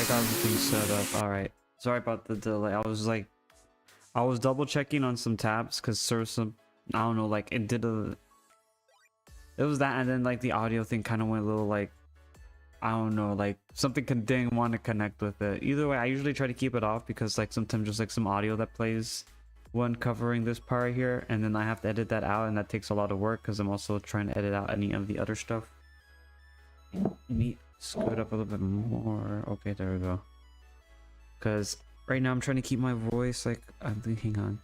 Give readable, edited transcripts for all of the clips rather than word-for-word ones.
got everything set up. All right. Sorry about the delay. I was double checking on some tabs because there's some, I don't know, like it was that, and then like the audio thing kind of went a little like, I don't know, like something didn't want to connect with it. Either way, I usually try to keep it off because like sometimes just like some audio that plays when covering this part here, and then I have to edit that out, and that takes a lot of work because I'm also trying to edit out any of the other stuff. Let me scoot up a little bit more. Okay, there we go. Because right now I'm trying to keep my voice like, I'm thinking, hang on.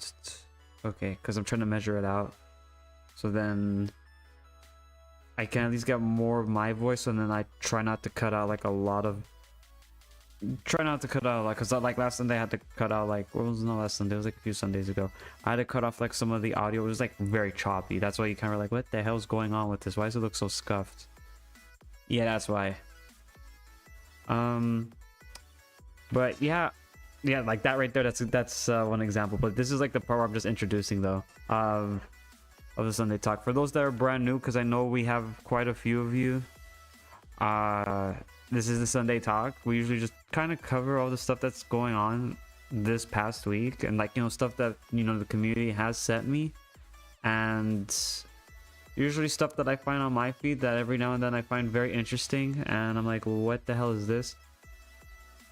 Okay, because I'm trying to measure it out. So then I can at least get more of my voice, and then I try not to cut out like a lot of, because like last Sunday I had to cut out like, what was the last Sunday? It was like a few Sundays ago. I had to cut off like some of the audio. It was like very choppy. That's why you kind of like, what the hell's going on with this? Why does it look so scuffed? Yeah, that's why. But yeah, like that right there, that's one example. But this is like the part where I'm just introducing though of the Sunday Talk for those that are brand new, because I know we have quite a few of you. This is the Sunday Talk. We usually just kind of cover all the stuff that's going on this past week, and like, you know, stuff that, you know, the community has sent me, and usually stuff that I find on my feed that every now and then I find very interesting, and I'm like, what the hell is this?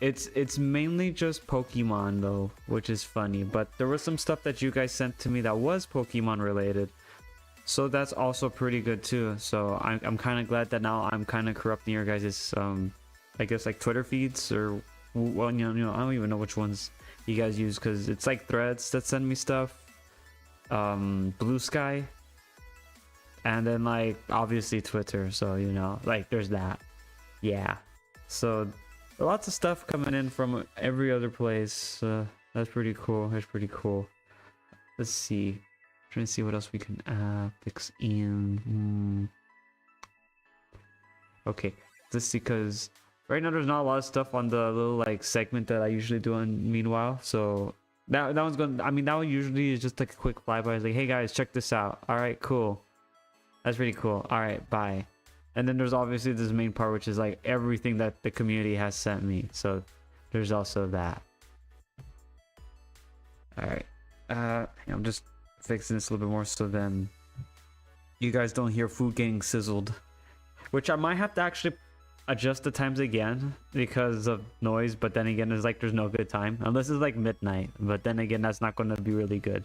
It's mainly just Pokemon though, which is funny, but there was some stuff that you guys sent to me that was Pokemon related, so that's also pretty good too. So I'm kind of glad that now I'm kind of corrupting your guys' I guess like Twitter feeds, or well, you know, I don't even know which ones you guys use, because it's like Threads that send me stuff, Blue Sky, and then like obviously Twitter. So, you know, like there's that. Yeah, so lots of stuff coming in from every other place. That's pretty cool. That's pretty cool. Let's see. Trying to see what else we can fix in. Okay, let's see, because right now there's not a lot of stuff on the little like segment that I usually do on Meanwhile. So that one's going, I mean, that one usually is just like a quick flyby. It's like, hey guys, check this out. All right, cool. That's pretty cool. All right, bye. And then there's obviously this main part, which is like everything that the community has sent me. So there's also that. All right. I'm just fixing this a little bit more so then you guys don't hear food getting sizzled. Which I might have to actually adjust the times again because of noise. But then again, it's like there's no good time. Unless it's like midnight. But then again, that's not going to be really good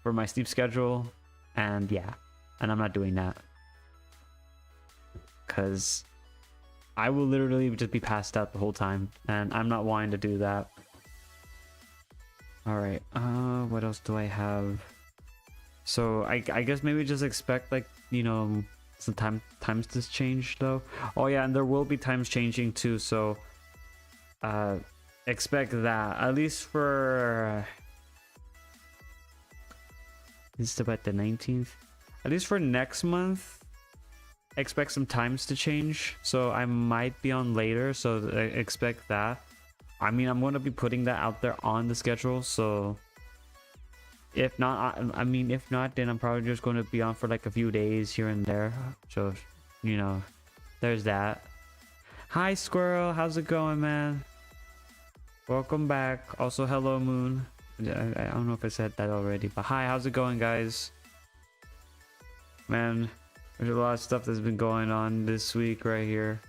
for my sleep schedule. And yeah. And I'm not doing that, because I will literally just be passed out the whole time, and I'm not wanting to do that. All right, what else do I have? So I guess maybe just expect, like, you know, some times to change though. Oh yeah, and there will be times changing too, so expect that, at least for this is about the 19th. At least for next month, expect some times to change. So I might be on later, so expect that. I mean, I'm going to be putting that out there on the schedule. So if not, I mean, if not, then I'm probably just going to be on for like a few days here and there. So, you know, there's that. Hi, Squirrel. How's it going, man? Welcome back. Also, hello, Moon. I don't know if I said that already, but hi, how's it going, guys? Man, there's a lot of stuff that's been going on this week right here.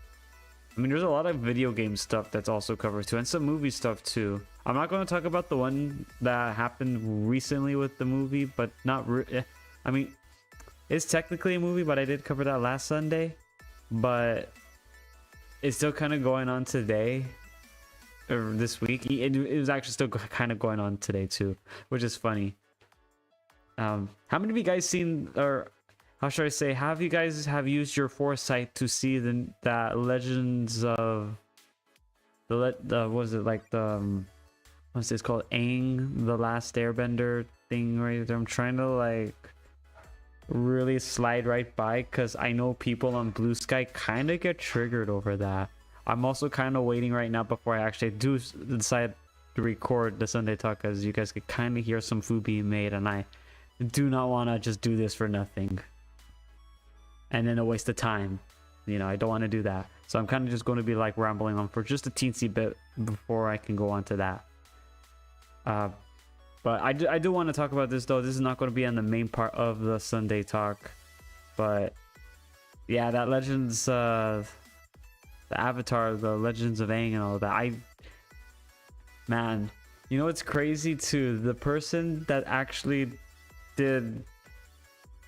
I mean, there's a lot of video game stuff that's also covered too, and some movie stuff too. I'm not going to talk about the one that happened recently with the movie, but not I mean, it's technically a movie, but I did cover that last Sunday. But it's still kind of going on today, or this week. It was actually still kind of going on today too, which is funny. How many of you guys seen, or how should I say, have you guys have used your foresight to see that Legends of the what was it, like the what's this called, Aang, the Last Airbender thing right there? I'm trying to like really slide right by, because I know people on Blue Sky kind of get triggered over that. I'm also kind of waiting right now before I actually do decide to record the Sunday Talk, as you guys could kind of hear some food being made, and I do not want to just do this for nothing and then a waste of time. you know, I don't want to do that. So I'm kind of just going to be like rambling on for just a teensy bit before I can go on to that. But I do want to talk about this though. This is not going to be on the main part of the Sunday talk, but yeah, that Legends, the Avatar, the Legends of Aang and all that. Man, you know, it's crazy too. The person that actually did,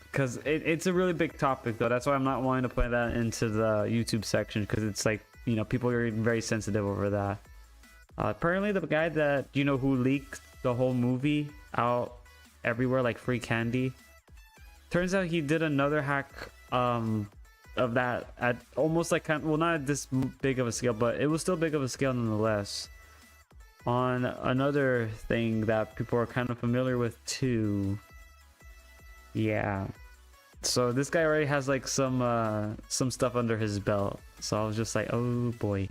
because it's a really big topic though. That's why I'm not wanting to put that into the YouTube section, because it's like, you know, people are very sensitive over that. Apparently the guy that, you know, who leaked the whole movie out everywhere like free candy, turns out he did another hack of that at almost like well, not at this big of a scale, but it was still big of a scale nonetheless, on another thing that people are kind of familiar with too. Yeah, so this guy already has like some stuff under his belt, so I was just like, oh boy.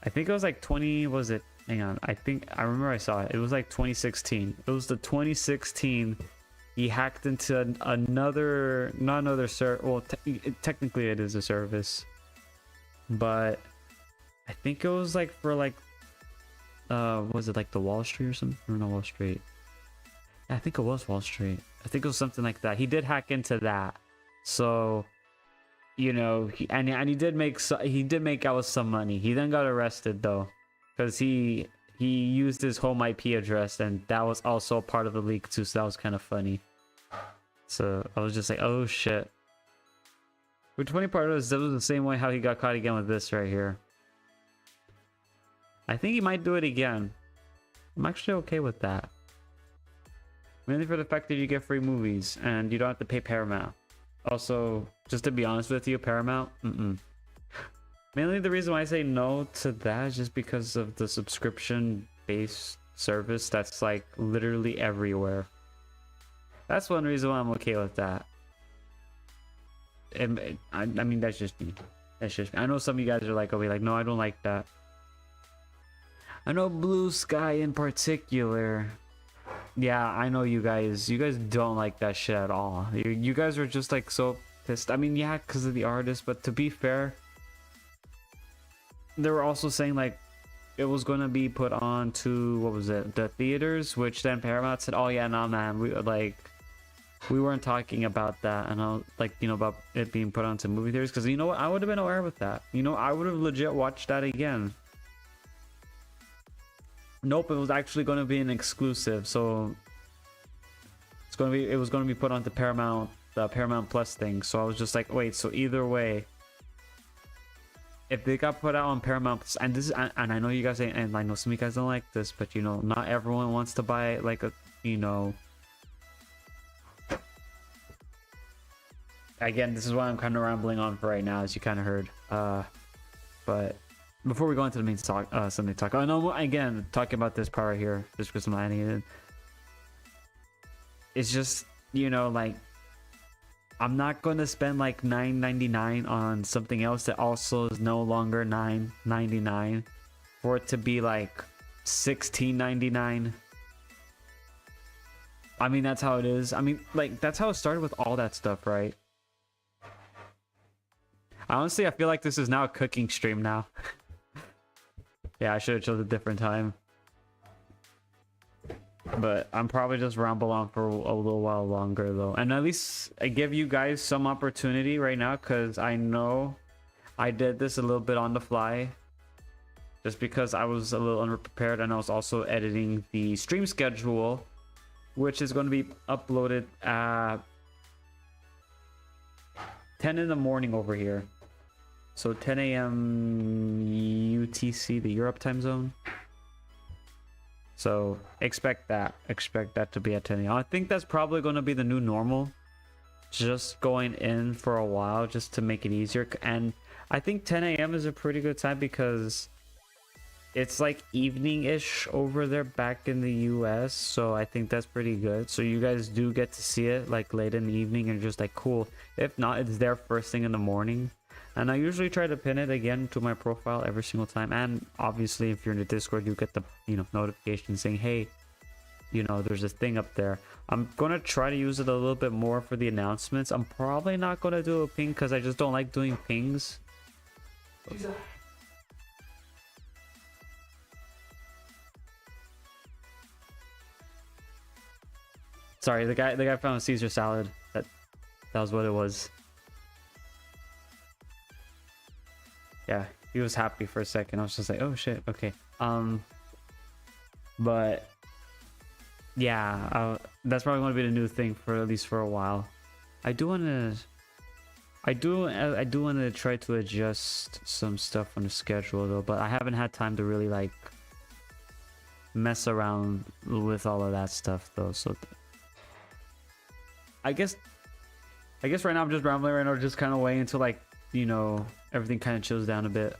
I think it was like 20, was it, hang on, I think I remember I saw it, it was like 2016. It was the 2016 he hacked into another, not another service, well technically it is a service, but I think it was like for like was it like the Wall Street or something, or not Wall Street, yeah, I think it was Wall Street, I think it was something like that. He did hack into that, so you know, he did make out with some money. He then got arrested though, because he used his home IP address, and that was also part of the leak too, so that was kind of funny. So I was just like, oh shit. Which funny part is that was the same way how he got caught again with this right here. I think he might do it again. I'm actually okay with that, mainly for the fact that you get free movies and you don't have to pay Paramount. Also, just to be honest with you, Paramount, mainly the reason why I say no to that is just because of the subscription-based service that's like literally everywhere. That's one reason why I'm okay with that. I mean, that's just me. That's just me. I know some of you guys are like, oh, like, no, I don't like that. I know Blue Sky in particular. Yeah, I know you guys don't like that shit at all. You guys are just like so pissed. I mean, yeah, because of the artist, but to be fair, they were also saying like it was going to be put on to, what was it, the theaters, which then Paramount said, oh yeah, nah man, we weren't talking about that. And I was like, you know, about it being put onto movie theaters, because you know what, I would have been aware with that. You know, I would have legit watched that again. Nope, it was actually going to be an exclusive, so it was going to be put onto Paramount, the Paramount Plus thing. So I was just like, wait, so either way, if they got put out on Paramount Plus, and this is, and I know you guys, and I know some of you guys don't like this, but you know, not everyone wants to buy like a, you know, again, this is why I'm kind of rambling on for right now, as you kind of heard. But before we go into the main talk, Sunday talk, I know again talking about this part right here, just because I'm adding it in. It's just, you know, like, I'm not going to spend like $9.99 on something else that also is no longer $9.99 for it to be like $16.99. I mean, that's how it is. I mean, like, that's how it started with all that stuff, right? Honestly, I feel like this is now a cooking stream now. Yeah, I should have chose a different time. But I'm probably just ramble on for a little while longer though, and at least I give you guys some opportunity right now, because I know I did this a little bit on the fly just because I was a little unprepared, and I was also editing the stream schedule, which is going to be uploaded at 10 in the morning over here, so 10 a.m. UTC, the Europe time zone. So expect that to be at 10 a.m. I think that's probably going to be the new normal, just going in for a while just to make it easier. And I think 10 a.m. is a pretty good time because it's like evening-ish over there back in the US, so I think that's pretty good. So you guys do get to see it like late in the evening and just like cool. If not, it's there first thing in the morning. And I usually try to pin it again to my profile every single time. And obviously, if you're in the Discord, you get the, you know, notification saying, hey, you know, there's a thing up there. I'm gonna try to use it a little bit more for the announcements. I'm probably not gonna do a ping because I just don't like doing pings. Sorry, the guy found a Caesar salad. That was what it was. Yeah, he was happy for a second. I was just like, oh shit, okay. But yeah, that's probably going to be the new thing for at least for a while. I do want to try to adjust some stuff on the schedule though, but I haven't had time to really like mess around with all of that stuff though. So I guess right now I'm just rambling right now, just kind of waiting until like, you know, everything kind of chills down a bit.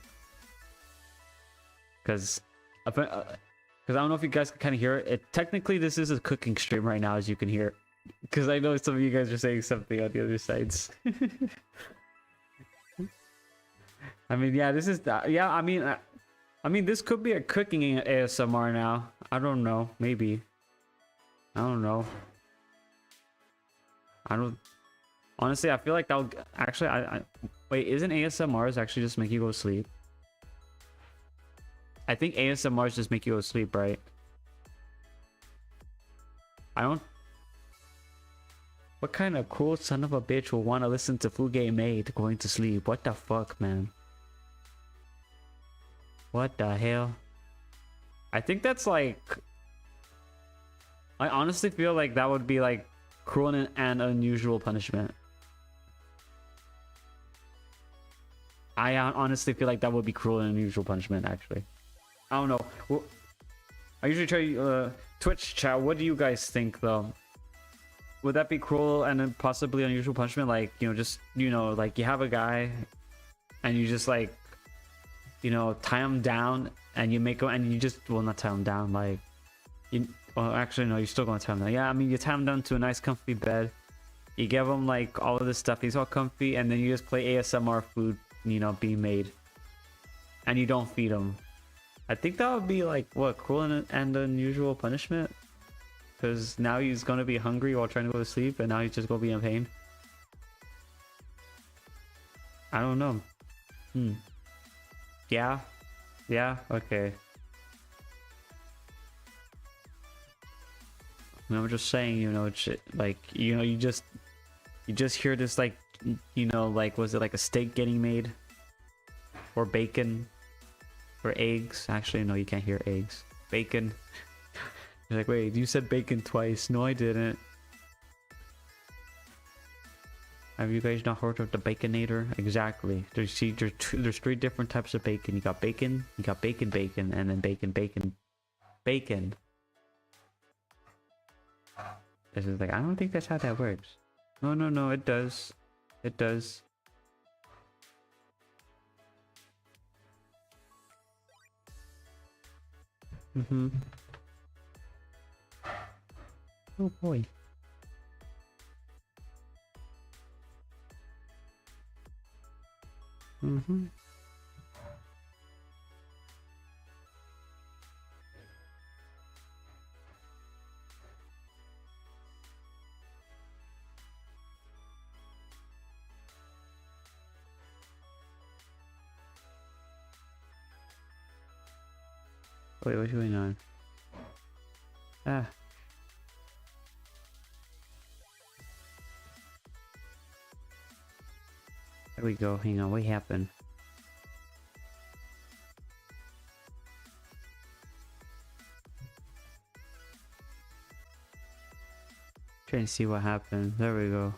Because I don't know if you guys can kind of hear it. Technically, this is a cooking stream right now, as you can hear. Because I know some of you guys are saying something on the other sides. I mean, yeah, this is yeah. I mean, this could be a cooking ASMR now. I don't know. Maybe. I don't know. Honestly, I feel like that'll actually. Wait, isn't ASMRs actually just make you go to sleep? I think ASMRs just make you go to sleep, right? I don't. What kind of cruel son of a bitch will want to listen to Fuge Maid going to sleep? What the fuck, man? What the hell? I think that's like. I honestly feel like that would be like cruel and unusual punishment. I honestly feel like that would be cruel and unusual punishment, actually. I don't know. Well, I usually try Twitch chat. What do you guys think, though? Would that be cruel and then possibly unusual punishment? Like, you know, just, you know, like you have a guy and you just like, you know, tie him down and you make him, and you just, well, not tie him down, like, you, well, actually, no, you're still going to tie him down. Yeah, I mean, you tie him down to a nice, comfy bed. You give him, like, all of this stuff. He's all comfy, and then you just play ASMR food, you know, being made. And you don't feed him. I think that would be, like, what, cruel and unusual punishment? Because now he's going to be hungry while trying to go to sleep, and now he's just going to be in pain. I don't know. Yeah? Yeah? Okay. I'm just saying, you know, it's like, you know, you just hear this, like, you know, like, was it like a steak getting made? Or bacon? Or eggs? Actually, no, you can't hear eggs. Bacon. You're like, wait, you said bacon twice. No, I didn't. Have you guys not heard of the Baconator? Exactly. There's 3 different types of bacon. You got bacon, and then bacon. This is like, I don't think that's how that works. No, it does. It does. Oh boy. Wait, what's going on? Ah. There we go. Hang on, what happened? Trying to see what happened. There we go.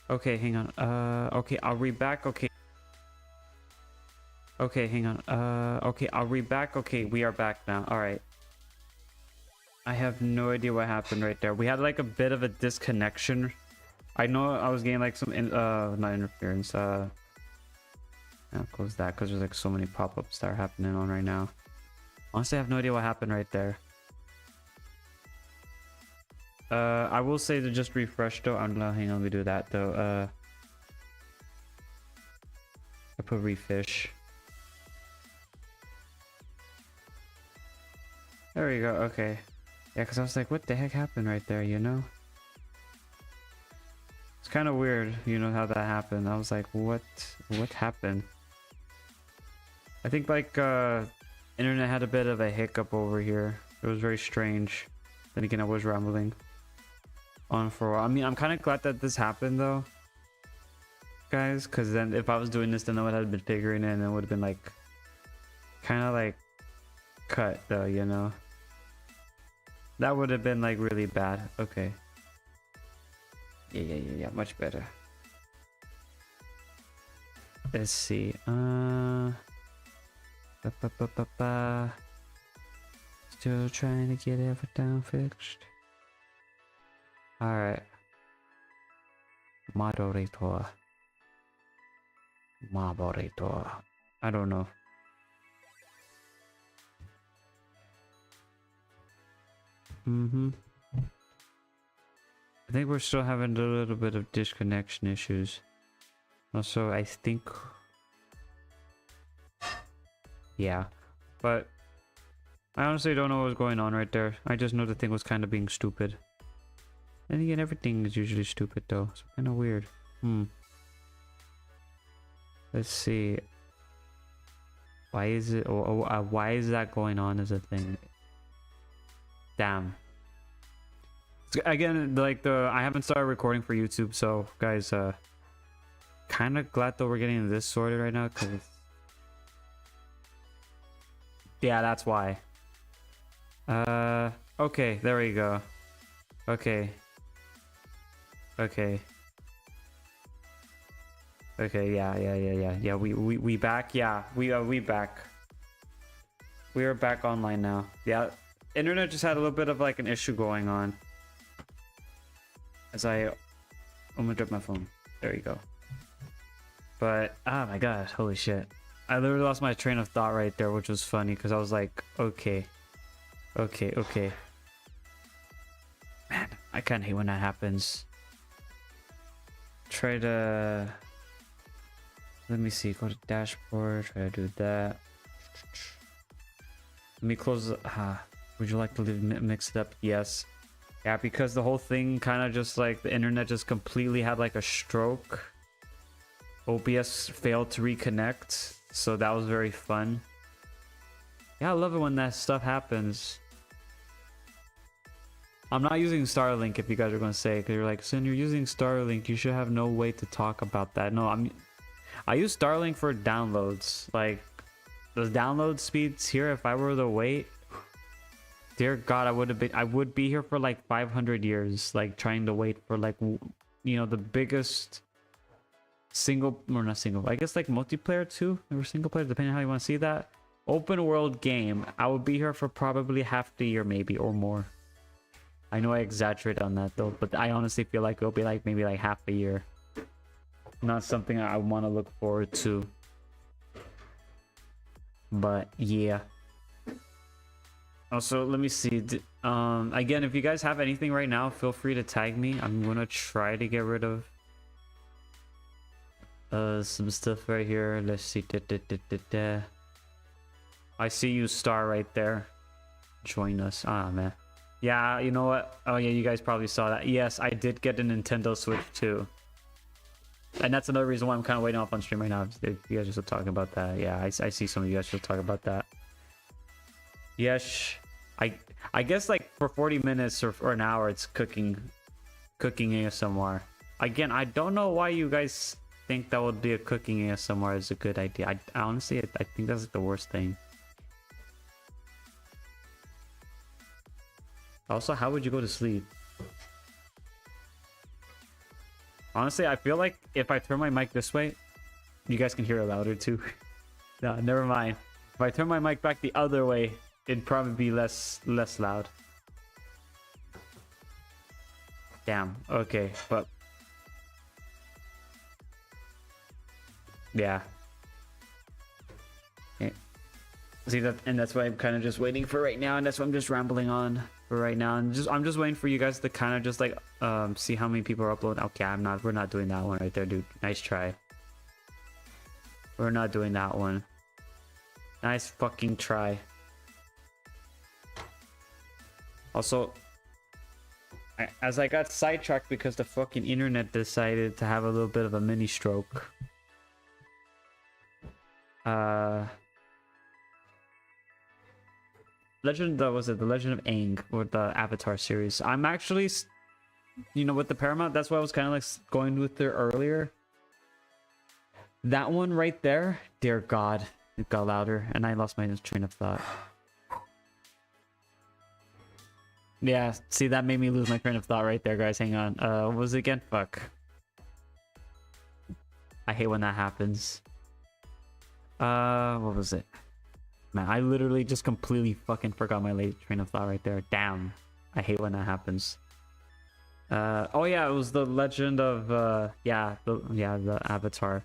Okay, hang on. Okay, I'll read back. Okay. Okay, hang on. Okay, are we back? Okay, we are back now. All right. I have no idea what happened right there. We had like a bit of a disconnection. I know I was getting like some not interference. I'll close that because there's like so many pop-ups that are happening on right now. Honestly, I have no idea what happened right there. I will say to just refresh though. I'm not. Hang on, we do that though. I put refish. There we go. Okay. Yeah, because I was like, what the heck happened right there, you know? It's kind of weird, you know, how that happened. I was like, what happened? I think like internet had a bit of a hiccup over here. It was very strange. Then again, I was rambling on for a while. I mean, I'm kind of glad that this happened though, guys, because then if I was doing this, then I would have been figuring it and it would have been like kind of like cut though, you know? That would have been like really bad. Okay. Yeah, much better. Let's see. Still trying to get everything fixed. Alright. Moderator. I don't know. I think we're still having a little bit of disconnection issues. Also, I think... yeah. But I honestly don't know what was going on right there. I just know the thing was kind of being stupid. And again, everything is usually stupid though. It's kind of weird. Let's see. Why is it... why is that going on as a thing? Damn. Again, like I haven't started recording for YouTube, so guys, kind of glad that we're getting this sorted right now, because yeah, that's why. Okay, there we go. Okay, yeah, we back. Yeah, we back. We are back online now. Yeah, internet just had a little bit of like an issue going on. As I'm gonna drop my phone. There you go. But oh my god, holy shit. I literally lost my train of thought right there, which was funny because I was like, okay. Man, I kinda hate when that happens. Try to... let me see, go to dashboard, try to do that. Let me close... would you like to mix it up? Yes. Yeah, because the whole thing kind of just like the internet just completely had like a stroke. OBS failed to reconnect, so that was very fun. Yeah, I love it when that stuff happens. I'm not using Starlink, if you guys are going to say, because you're like, Sin, you're using Starlink, you should have no way to talk about that. No, I use Starlink for downloads. Like, those download speeds here, if I were to wait, dear God, I would be here for like 500 years, like trying to wait for like, you know, the biggest single, or not single, I guess like multiplayer too, or single player, depending on how you want to see that. Open world game, I would be here for probably half the year, maybe, or more. I know I exaggerate on that though, but I honestly feel like it'll be like maybe like half a year. Not something I want to look forward to. But yeah. Also, let me see. Again, if you guys have anything right now, feel free to tag me. I'm gonna try to get rid of some stuff right here. Let's see. I see you, Star, right there. Join us. Ah, man. Yeah, you know what? Oh yeah, you guys probably saw that. Yes, I did get a Nintendo Switch too. And that's another reason why I'm kind of waiting off on stream right now. If you guys are still talking about that. Yeah, I see some of you guys still talking about that. Yes, I guess like for 40 minutes or an hour, it's cooking ASMR. Again, I don't know why you guys think that would be a cooking ASMR is a good idea. I honestly, I think that's like the worst thing. Also, how would you go to sleep? Honestly, I feel like if I turn my mic this way, you guys can hear it louder too. No, never mind. If I turn my mic back the other way, it'd probably be less loud. Damn. Okay, but yeah. Okay. See that, and that's why I'm kind of just waiting for right now, and that's why I'm just rambling on for right now, and I'm just waiting for you guys to kind of just like see how many people are uploading. Okay, we're not doing that one right there, dude. Nice try. We're not doing that one. Nice fucking try. Also, as I got sidetracked because the fucking internet decided to have a little bit of a mini stroke. Was it the Legend of Aang or the Avatar series? I'm actually, you know, with the Paramount, that's why I was kind of like going with there earlier. That one right there, dear God, it got louder, and I lost my train of thought. Yeah, see, that made me lose my train of thought right there, guys. Hang on. What was it again? Fuck. I hate when that happens. What was it? Man, I literally just completely fucking forgot my late train of thought right there. Damn. I hate when that happens. Oh yeah, it was the Legend of, the Avatar.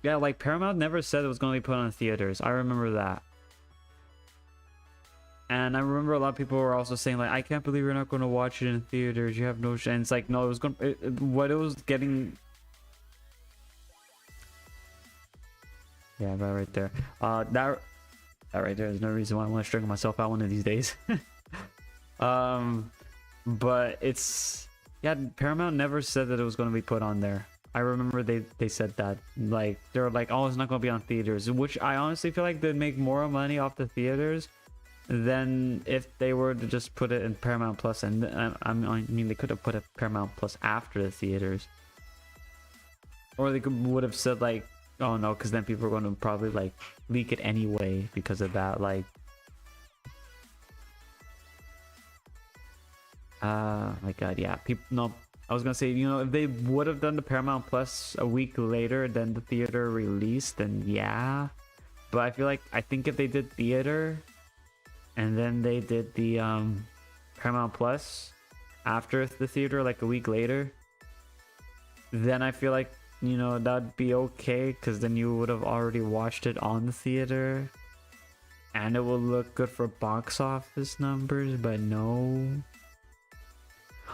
Yeah, like, Paramount never said it was going to be put on theaters. I remember that. And I remember a lot of people were also saying, like, I can't believe you're not going to watch it in theaters. You have no chance. It's like, no, it was going to... What it was getting... Yeah, that right there. That right there is no reason why I want to strangle myself out one of these days. But it's... Yeah, Paramount never said that it was going to be put on there. I remember they said that. Like, they were like, oh, it's not going to be on theaters. Which I honestly feel like they'd make more money off the theaters than if they were to just put it in Paramount Plus. And I mean, they could have put it Paramount Plus after the theaters. Or they would have said, like, oh no, because then people are going to probably, like, leak it anyway because of that. Like, my God, yeah. People, no, I was gonna say, you know, if they would have done the Paramount Plus a week later than the theater release, then yeah. But I think if they did theater and then they did the Paramount Plus after the theater, like a week later, then I feel like, you know, that'd be okay, because then you would have already watched it on the theater and it will look good for box office numbers. But no.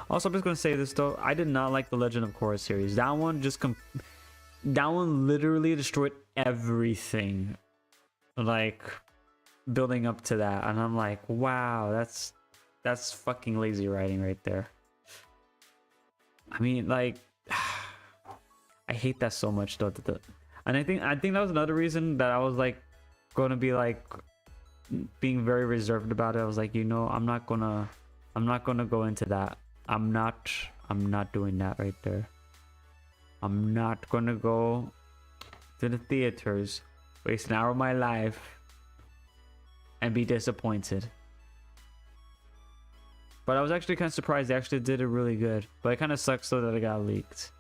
Also, I'm just gonna say this though, I did not like the Legend of Korra series. That one that one literally destroyed everything, like, building up to that, and I'm like, wow, that's fucking lazy writing right there. I mean, like, I hate that so much though. And I think that was another reason that I was like gonna be like being very reserved about it. I was like, you know, I'm not gonna go into that. I'm not doing that right there. I'm not gonna go to the theaters, waste an hour of my life, and be disappointed. But I was actually kind of surprised they actually did it really good. But it kind of sucks though that it got leaked.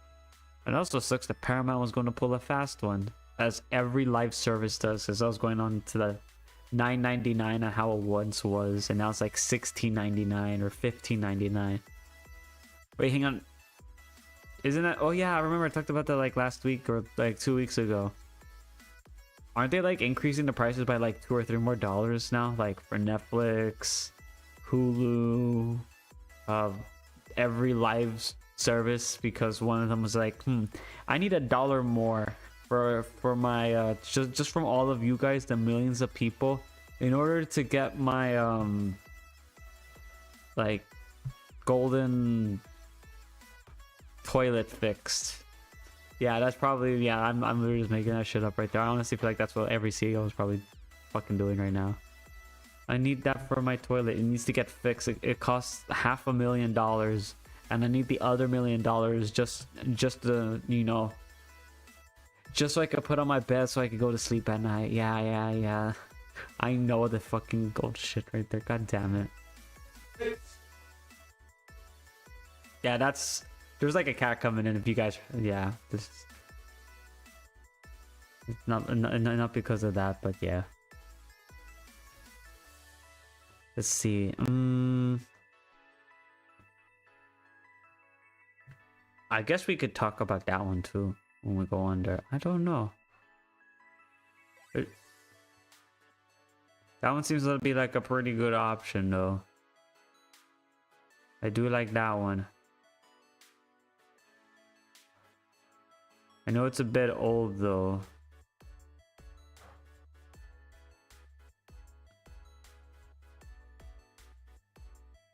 It also sucks that Paramount was going to pull a fast one, as every live service does. Because I was going on to the $9.99 how it once was, and now it's like $16.99 or $15.99. Wait, hang on. Isn't that... Oh yeah, I remember I talked about that like last week or like 2 weeks ago. Aren't they like increasing the prices by like $2 or $3 more now? Like for Netflix, Hulu, every live service, because one of them was like, I need $1 more for my just from all of you guys, the millions of people, in order to get my like golden toilet fixed. Yeah, that's probably, yeah, I'm literally just making that shit up right there. I honestly feel like that's what every CEO is probably fucking doing right now. I need that for my toilet. It needs to get fixed. It costs $500,000, and I need the other $1 million just to, you know, just so I could put on my bed so I could go to sleep at night. Yeah. I know the fucking gold shit right there. God damn it. Yeah, there's like a cat coming in if you guys, yeah. Not because of that, but yeah. Let's see. I guess we could talk about that one too when we go under. I don't know. That one seems to be like a pretty good option though. I do like that one. I know it's a bit old though.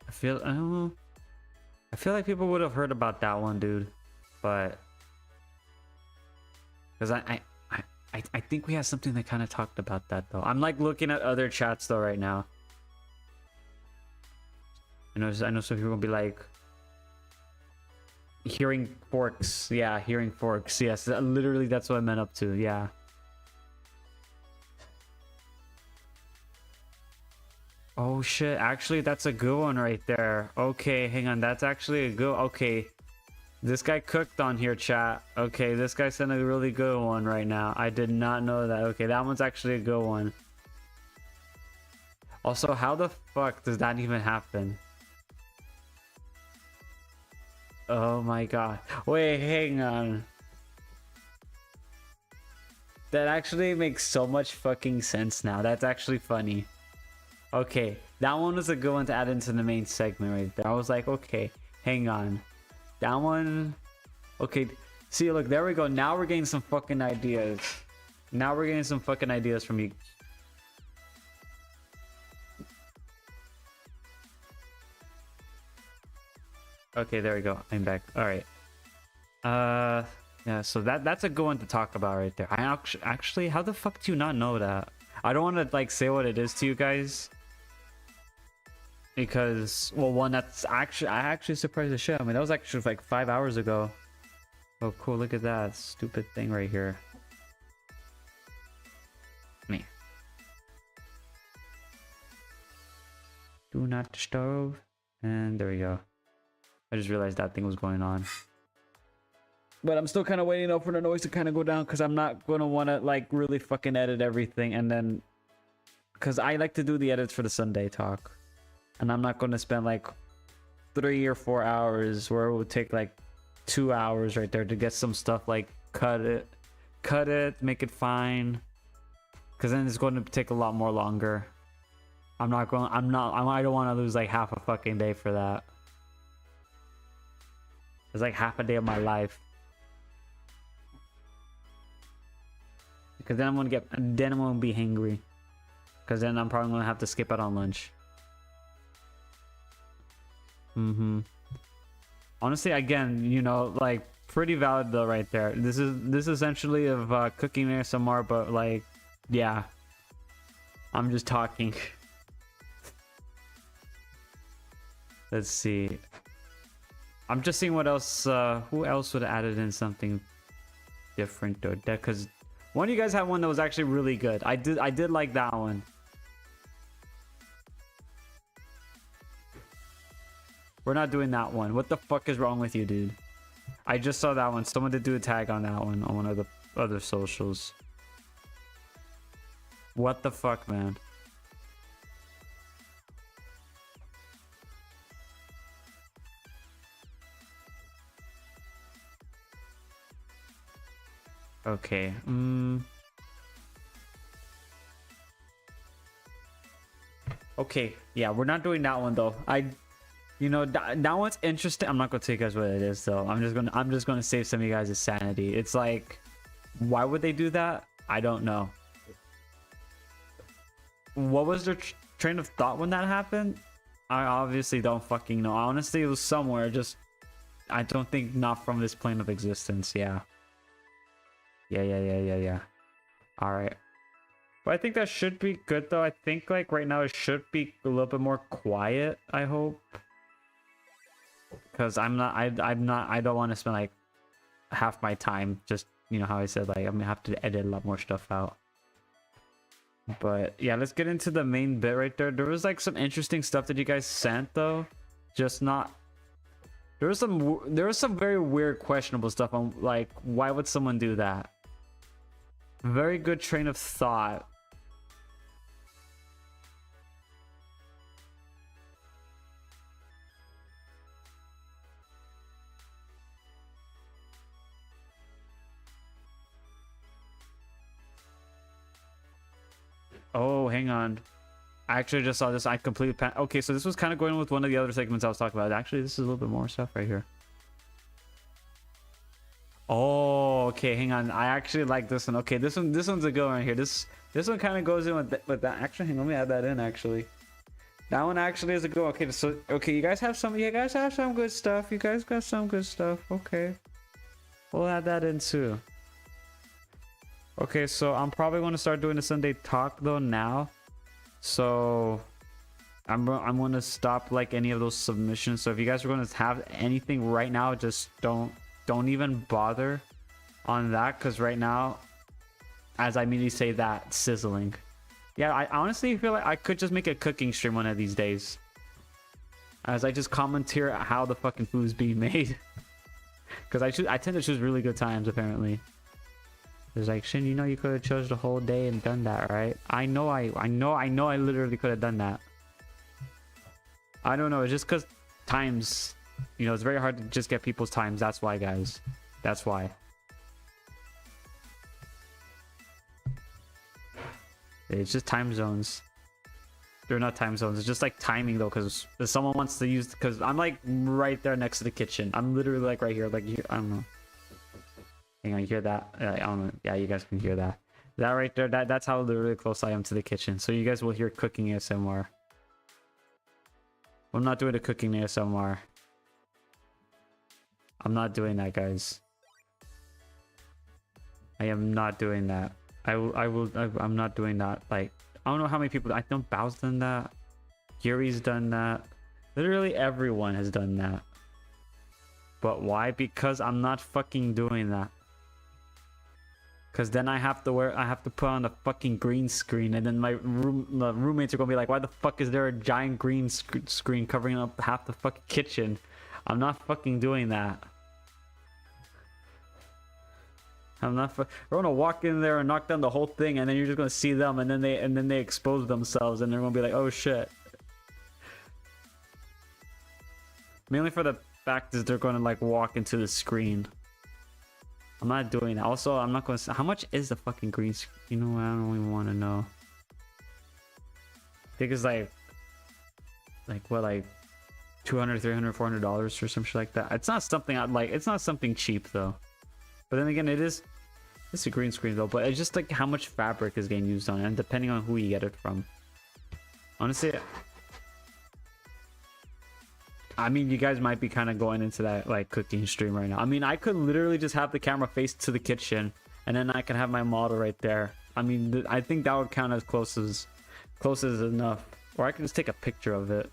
I don't know. I feel like people would have heard about that one, dude. But because I think we have something that kind of talked about that though. I'm like looking at other chats though right now. I know some people will be like hearing forks. Yeah, hearing forks. Yes, literally that's what I meant up to. Yeah. Oh shit, actually that's a good one right there. Okay, hang on, that's actually a good. Okay, this guy cooked on here, chat. Okay, this guy sent a really good one right now. I did not know that. Okay, that one's actually a good one. Also, how the fuck does that even happen? Oh my god. Wait, hang on. That actually makes so much fucking sense now. That's actually funny. Okay, that one was a good one to add into the main segment right there. I was like, okay, hang on. That one... Okay, see, look, there we go. Now we're getting some fucking ideas. Now we're getting some fucking ideas from you. Okay, there we go. I'm back. Alright. Yeah, so that's a good one to talk about right there. I actually, how the fuck do you not know that? I don't want to, like, say what it is to you guys. Because, well, one, that's actually, I actually surprised the shit. I mean, that was actually like 5 hours ago. Oh, cool. Look at that stupid thing right here. Me. Do not disturb. And there we go. I just realized that thing was going on. But I'm still kind of waiting out for the noise to kind of go down because I'm not going to want to, like, really fucking edit everything. And then, because I like to do the edits for the Sunday talk. And I'm not going to spend like 3 or 4 hours where it would take like 2 hours right there to get some stuff, like cut it, make it fine. Because then it's going to take a lot more longer. I don't want to lose like half a fucking day for that. It's like half a day of my life. Because then I'm going to be hangry. Because then I'm probably going to have to skip out on lunch. Honestly, again, you know, like pretty valid though right there. This is essentially of cooking ASMR, but like, yeah, I'm just talking. Let's see. I'm just seeing what else. Who else would have added in something different or that? Because one of you guys had one that was actually really good. I did like that one. We're not doing that one. What the fuck is wrong with you, dude? I just saw that one. Someone did do a tag on that one on one of the other socials. What the fuck, man? Okay. Okay. Yeah, we're not doing that one though. You know, that one's interesting. I'm not gonna tell you guys what it is though. I'm just gonna save some of you guys' sanity. It's like, why would they do that? I don't know. What was their train of thought when that happened? I obviously don't fucking know. Honestly, it was somewhere. Just, I don't think not from this plane of existence. Yeah. Yeah. All right. But I think that should be good though. I think like right now it should be a little bit more quiet. I hope. Because I don't want to spend like half my time just, you know how I said, like I'm gonna have to edit a lot more stuff out. But yeah, let's get into the main bit right there. There was like some interesting stuff that you guys sent though, just not. There was some very weird, questionable stuff on like why would someone do that? Very good train of thought. Oh, hang on. I actually just saw this. I completely okay, so this was kind of going with one of the other segments I was talking about. Actually, this is a little bit more stuff right here. Oh, okay, hang on. I actually like this one. Okay, this one's a good one right here. This one kind of goes in with that. Actually, hang on, let me add that in. Actually, that one actually is a good one. Okay, so okay, you guys have some good stuff. You guys got some good stuff. Okay, we'll add that in too. Okay, so I'm probably going to start doing the Sunday talk though now. So I'm going to stop like any of those submissions. So if you guys are going to have anything right now, just don't even bother on that, because right now, as I immediately say that, sizzling. Yeah, I honestly feel like I could just make a cooking stream one of these days, as I just commenteer how the fucking food's being made. Because I tend to choose really good times apparently. It's like, Shin, you know you could have chose the whole day and done that, right? I know I literally could have done that. I don't know, it's just because times, you know, it's very hard to just get people's times. That's why, guys. That's why. It's just time zones. They're not time zones. It's just like timing though, because if someone wants to use, because I'm like right there next to the kitchen. I'm literally like right here, like I don't know. Hang on, you hear that? I don't know. Yeah, you guys can hear that. That right there, that's how literally close I am to the kitchen. So you guys will hear cooking ASMR. I'm not doing the cooking ASMR. I'm not doing that, guys. I am not doing that. I'm not doing that. Like, I don't know how many people. I know Bao's done that. Yuri's done that. Literally everyone has done that. But why? Because I'm not fucking doing that. Because then I have to put on a fucking green screen, and then my roommates are gonna be like, why the fuck is there a giant green screen covering up half the fucking kitchen? I'm not fucking doing that. I'm not. We're gonna walk in there and knock down the whole thing, and then you're just gonna see them, and then they expose themselves, and they're gonna be like, oh shit. Mainly for the fact that they're gonna like walk into the screen. I'm not doing that. Also, I'm not going to... How much is the fucking green screen? You know what? I don't even want to know. I think it's like what, like $200, $300, $400 or some shit like that. It's not something I'd like. It's not something cheap though. But then again, it's a green screen though. But it's just like how much fabric is getting used on it, and depending on who you get it from. Honestly, I mean, you guys might be kind of going into that like cooking stream right now. I mean, I could literally just have the camera face to the kitchen, and then I can have my model right there. I mean, I think that would count as close as enough. Or I can just take a picture of it.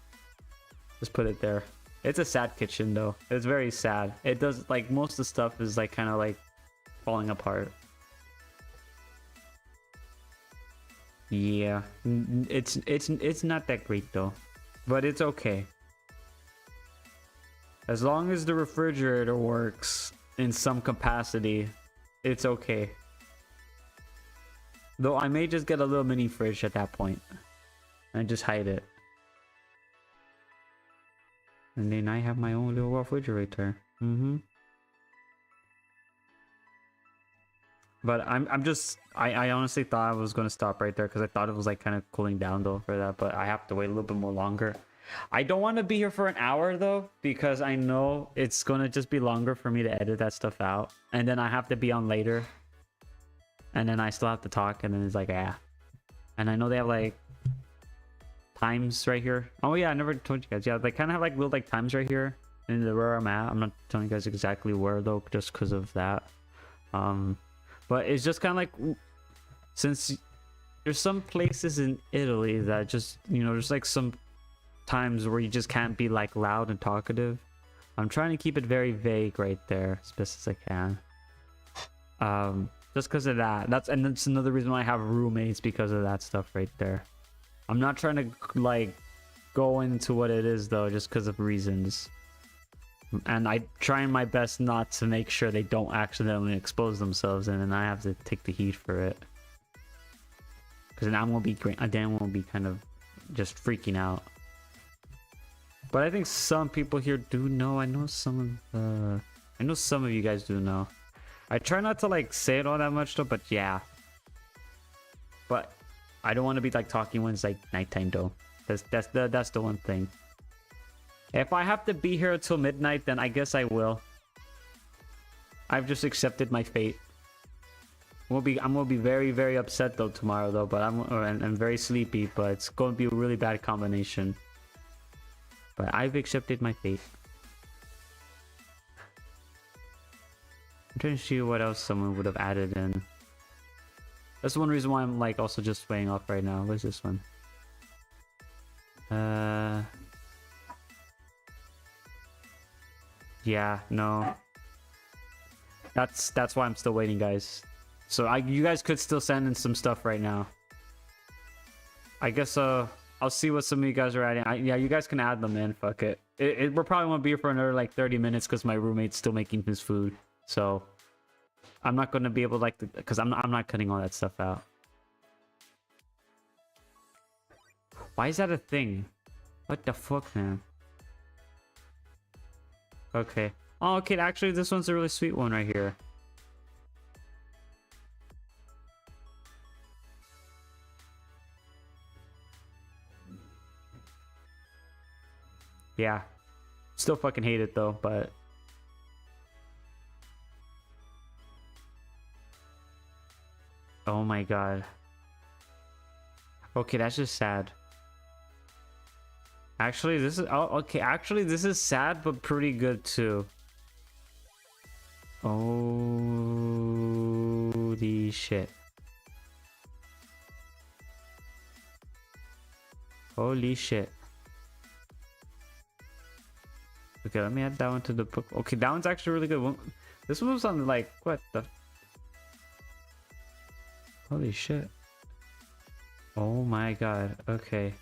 Just put it there. It's a sad kitchen though. It's very sad. It does, like, most of the stuff is like kind of like falling apart. Yeah, it's not that great though, but it's okay. As long as the refrigerator works in some capacity, it's okay. Though I may just get a little mini fridge at that point and just hide it. And then I have my own little refrigerator. But I honestly thought I was going to stop right there because I thought it was like kind of cooling down though for that, but I have to wait a little bit more longer. I don't want to be here for an hour though, because I know it's going to just be longer for me to edit that stuff out. And then I have to be on later. And then I still have to talk, and then it's like, ah. And I know they have like times right here. Oh yeah, I never told you guys. Yeah, they kind of have like little like times right here in the where I'm at. I'm not telling you guys exactly where though, just because of that. But it's just kind of like, since there's some places in Italy that just, you know, there's like some times where you just can't be like loud and talkative. I'm trying to keep it very vague right there as best as I can. Just because of that. That's another reason why I have roommates, because of that stuff right there. I'm not trying to like go into what it is though, just because of reasons. And I trying my best not to make sure they don't accidentally expose themselves, and then I have to take the heat for it. Because then I won't be great. Dan won't be kind of just freaking out. But I think some people here do know. I know some of you guys do know. I try not to like say it all that much though, but yeah. But I don't want to be like talking when it's like nighttime though. That's the one thing. If I have to be here until midnight, then I guess I will. I've just accepted my fate. I'm gonna be very, very upset though tomorrow though, but I'm very sleepy, but it's gonna be a really bad combination. But I've accepted my fate. I'm trying to see what else someone would have added in. That's one reason why I'm like also just weighing off right now. What's this one? Yeah, no. That's why I'm still waiting, guys. So you guys could still send in some stuff right now. I guess I'll see what some of you guys are adding. Yeah, you guys can add them in. Fuck it. We're probably gonna be here for another like 30 minutes because my roommate's still making his food. So I'm not gonna be able to like because I'm not cutting all that stuff out. Why is that a thing? What the fuck, man? Okay. Oh, okay. Actually, this one's a really sweet one right here. Yeah. Still fucking hate it though, but... Oh my god. Okay, that's just sad. Actually, this is... Oh, okay. Actually, this is sad, but pretty good too. Holy shit. Holy shit. Okay, let me add that one to the book. Okay, that one's actually really good. This one was on like, what the... Holy shit. Oh my god. Okay.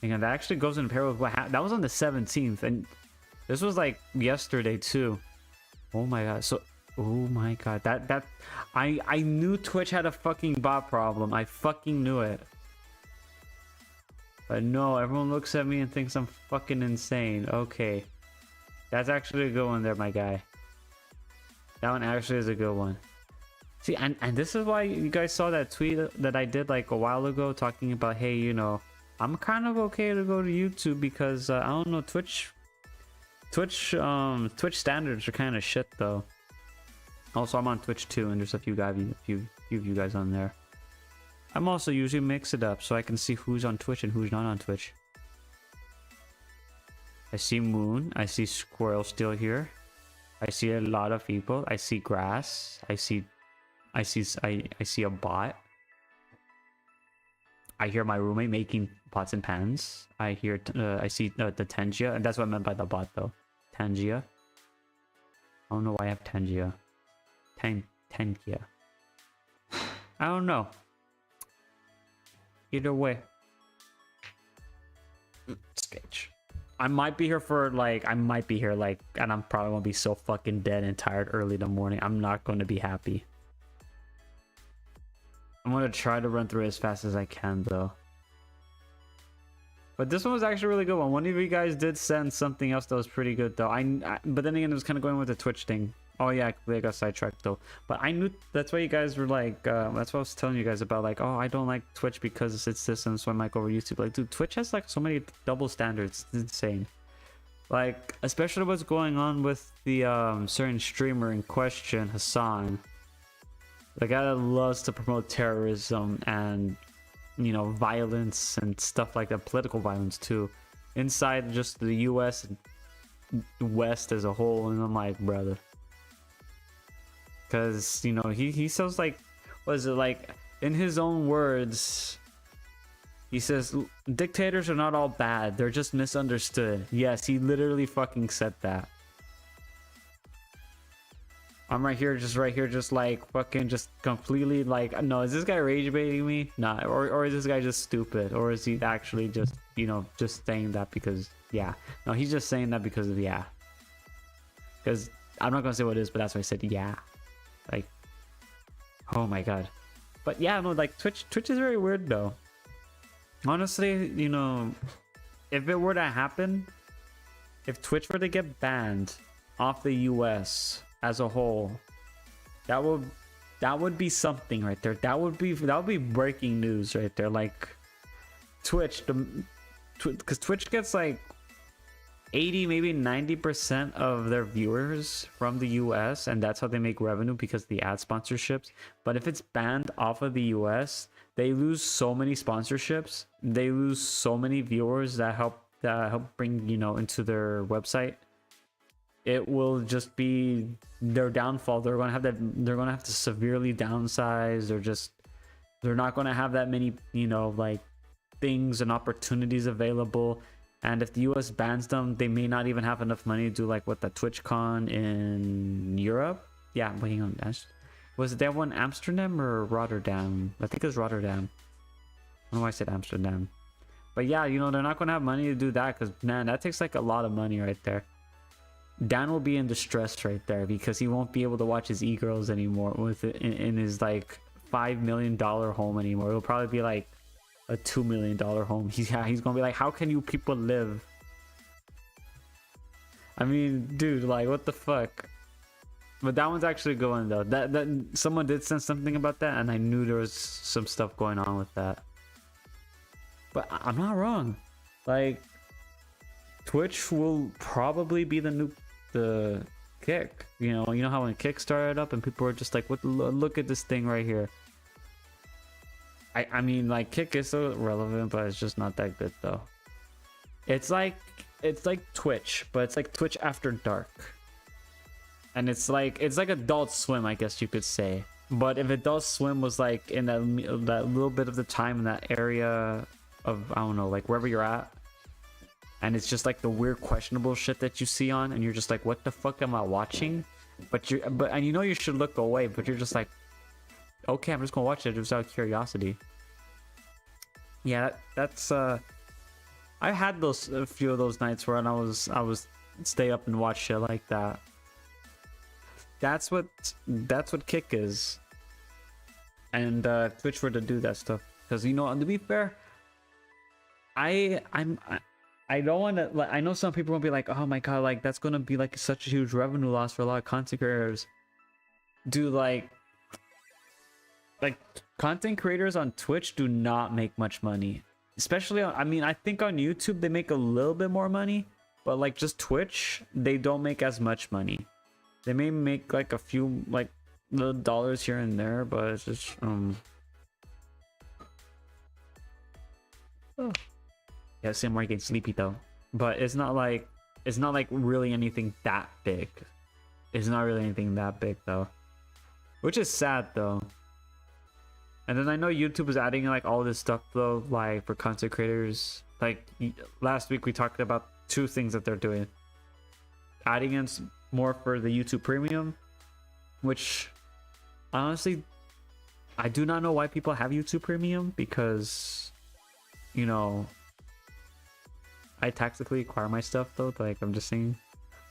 Hang on, that actually goes in pair with what happened. That was on the 17th, and this was like yesterday too. Oh my god. So, oh my god. I knew Twitch had a fucking bot problem. I fucking knew it. But no, everyone looks at me and thinks I'm fucking insane. Okay. That's actually a good one there, my guy. That one actually is a good one. See, and this is why you guys saw that tweet that I did like a while ago talking about, hey, you know, I'm kind of okay to go to YouTube because I don't know, Twitch standards are kind of shit though. Also, I'm on Twitch too, and there's a few of you guys on there. I'm also usually mix it up so I can see who's on Twitch and who's not on Twitch. I see Moon. I see Squirrel still here. I see a lot of people. I see grass. I see a bot. I hear my roommate making pots and pans. I see the Tangia, and that's what I meant by the bot though. Tangia. I don't know why I have Tangia. Tangia. I don't know. Either way. Sketch. I might be here and I'm probably gonna be so fucking dead and tired early in the morning. I'm not gonna be happy. I'm gonna try to run through it as fast as I can though. But this one was actually a really good one. One of you guys did send something else that was pretty good though. But then again, it was kind of going with the Twitch thing. Oh yeah, I got sidetracked though. But I knew that's why you guys were like, that's what I was telling you guys about, like, oh, I don't like Twitch because it's this, and so I might go over YouTube. Like, dude, Twitch has like so many double standards. It's insane. Like, especially what's going on with the certain streamer in question, Hassan. The guy that loves to promote terrorism and, you know, violence and stuff like that, political violence too, inside just the US and West as a whole. And I'm like, brother. Because, you know, he says like, what is it, like, in his own words, he says, dictators are not all bad, they're just misunderstood. Yes, he literally fucking said that. I'm right here, just like fucking just completely like, no, is this guy rage baiting me? Nah, or is this guy just stupid? Or is he actually just, you know, just saying that because, yeah. No, he's just saying that because of, yeah. Because I'm not gonna say what it is, but that's why I said yeah. Like, oh my god. But yeah, no, like Twitch is very weird though. Honestly, you know, if it were to happen, if Twitch were to get banned off the US as a whole, that would be something right there. That would be breaking news right there. Like Twitch, because Twitch gets like 80, maybe 90% of their viewers from the US, and that's how they make revenue because of the ad sponsorships. But if it's banned off of the US, they lose so many sponsorships, they lose so many viewers that help bring, you know, into their website. It will just be their downfall. They're gonna have to severely downsize. They're not gonna have that many, you know, like things and opportunities available. And if the US bans them, they may not even have enough money to do like what the TwitchCon in Europe. Yeah, waiting on that. Was there one Amsterdam or Rotterdam? I think it was Rotterdam. I don't know why I said Amsterdam. But yeah, you know, they're not gonna have money to do that because man, that takes like a lot of money right there. Dan will be in distress right there because he won't be able to watch his e-girls anymore with it in his like $5 million home anymore. It'll probably be like a $2 million home. He's gonna be like, how can you people live? I mean, dude, like what the fuck? But that one's actually going though. That someone did send something about that, and I knew there was some stuff going on with that. But I'm not wrong. Like Twitch will probably be the Kick. You know how when Kick started up and people were just like, "What? Look at this thing right here." I mean, like Kick is so relevant, but it's just not that good though. It's like Twitch, but it's like Twitch after dark, and it's like Adult Swim, I guess you could say. But if Adult Swim was like in that little bit of the time in that area of, I don't know, like wherever you're at, and it's just like the weird questionable shit that you see on, and you're just like, what the fuck am I watching? And you know you should look away, but you're just like, okay, I'm just gonna watch it just out of curiosity. Yeah, that's I had a few of those nights where I was stay up and watch shit like that. That's what Kick is. And Twitch were to do that stuff, because you know, to be fair, I don't want to, like, I know some people will be like, oh my god, like that's gonna be like such a huge revenue loss for a lot of content creators. Dude, like content creators on Twitch do not make much money, especially on, I mean, I think on YouTube they make a little bit more money, but like just Twitch, they don't make as much money. They may make like a few like little dollars here and there, but it's just oh. Yeah, same way getting sleepy though, but it's not like really anything that big. It's not really anything that big though, which is sad though. And then I know YouTube is adding like all this stuff though, like for content creators. Like last week we talked about two things that they're doing. Adding in more for the YouTube Premium, which honestly, I do not know why people have YouTube Premium, because, you know, I tactically acquire my stuff though, like I'm just saying.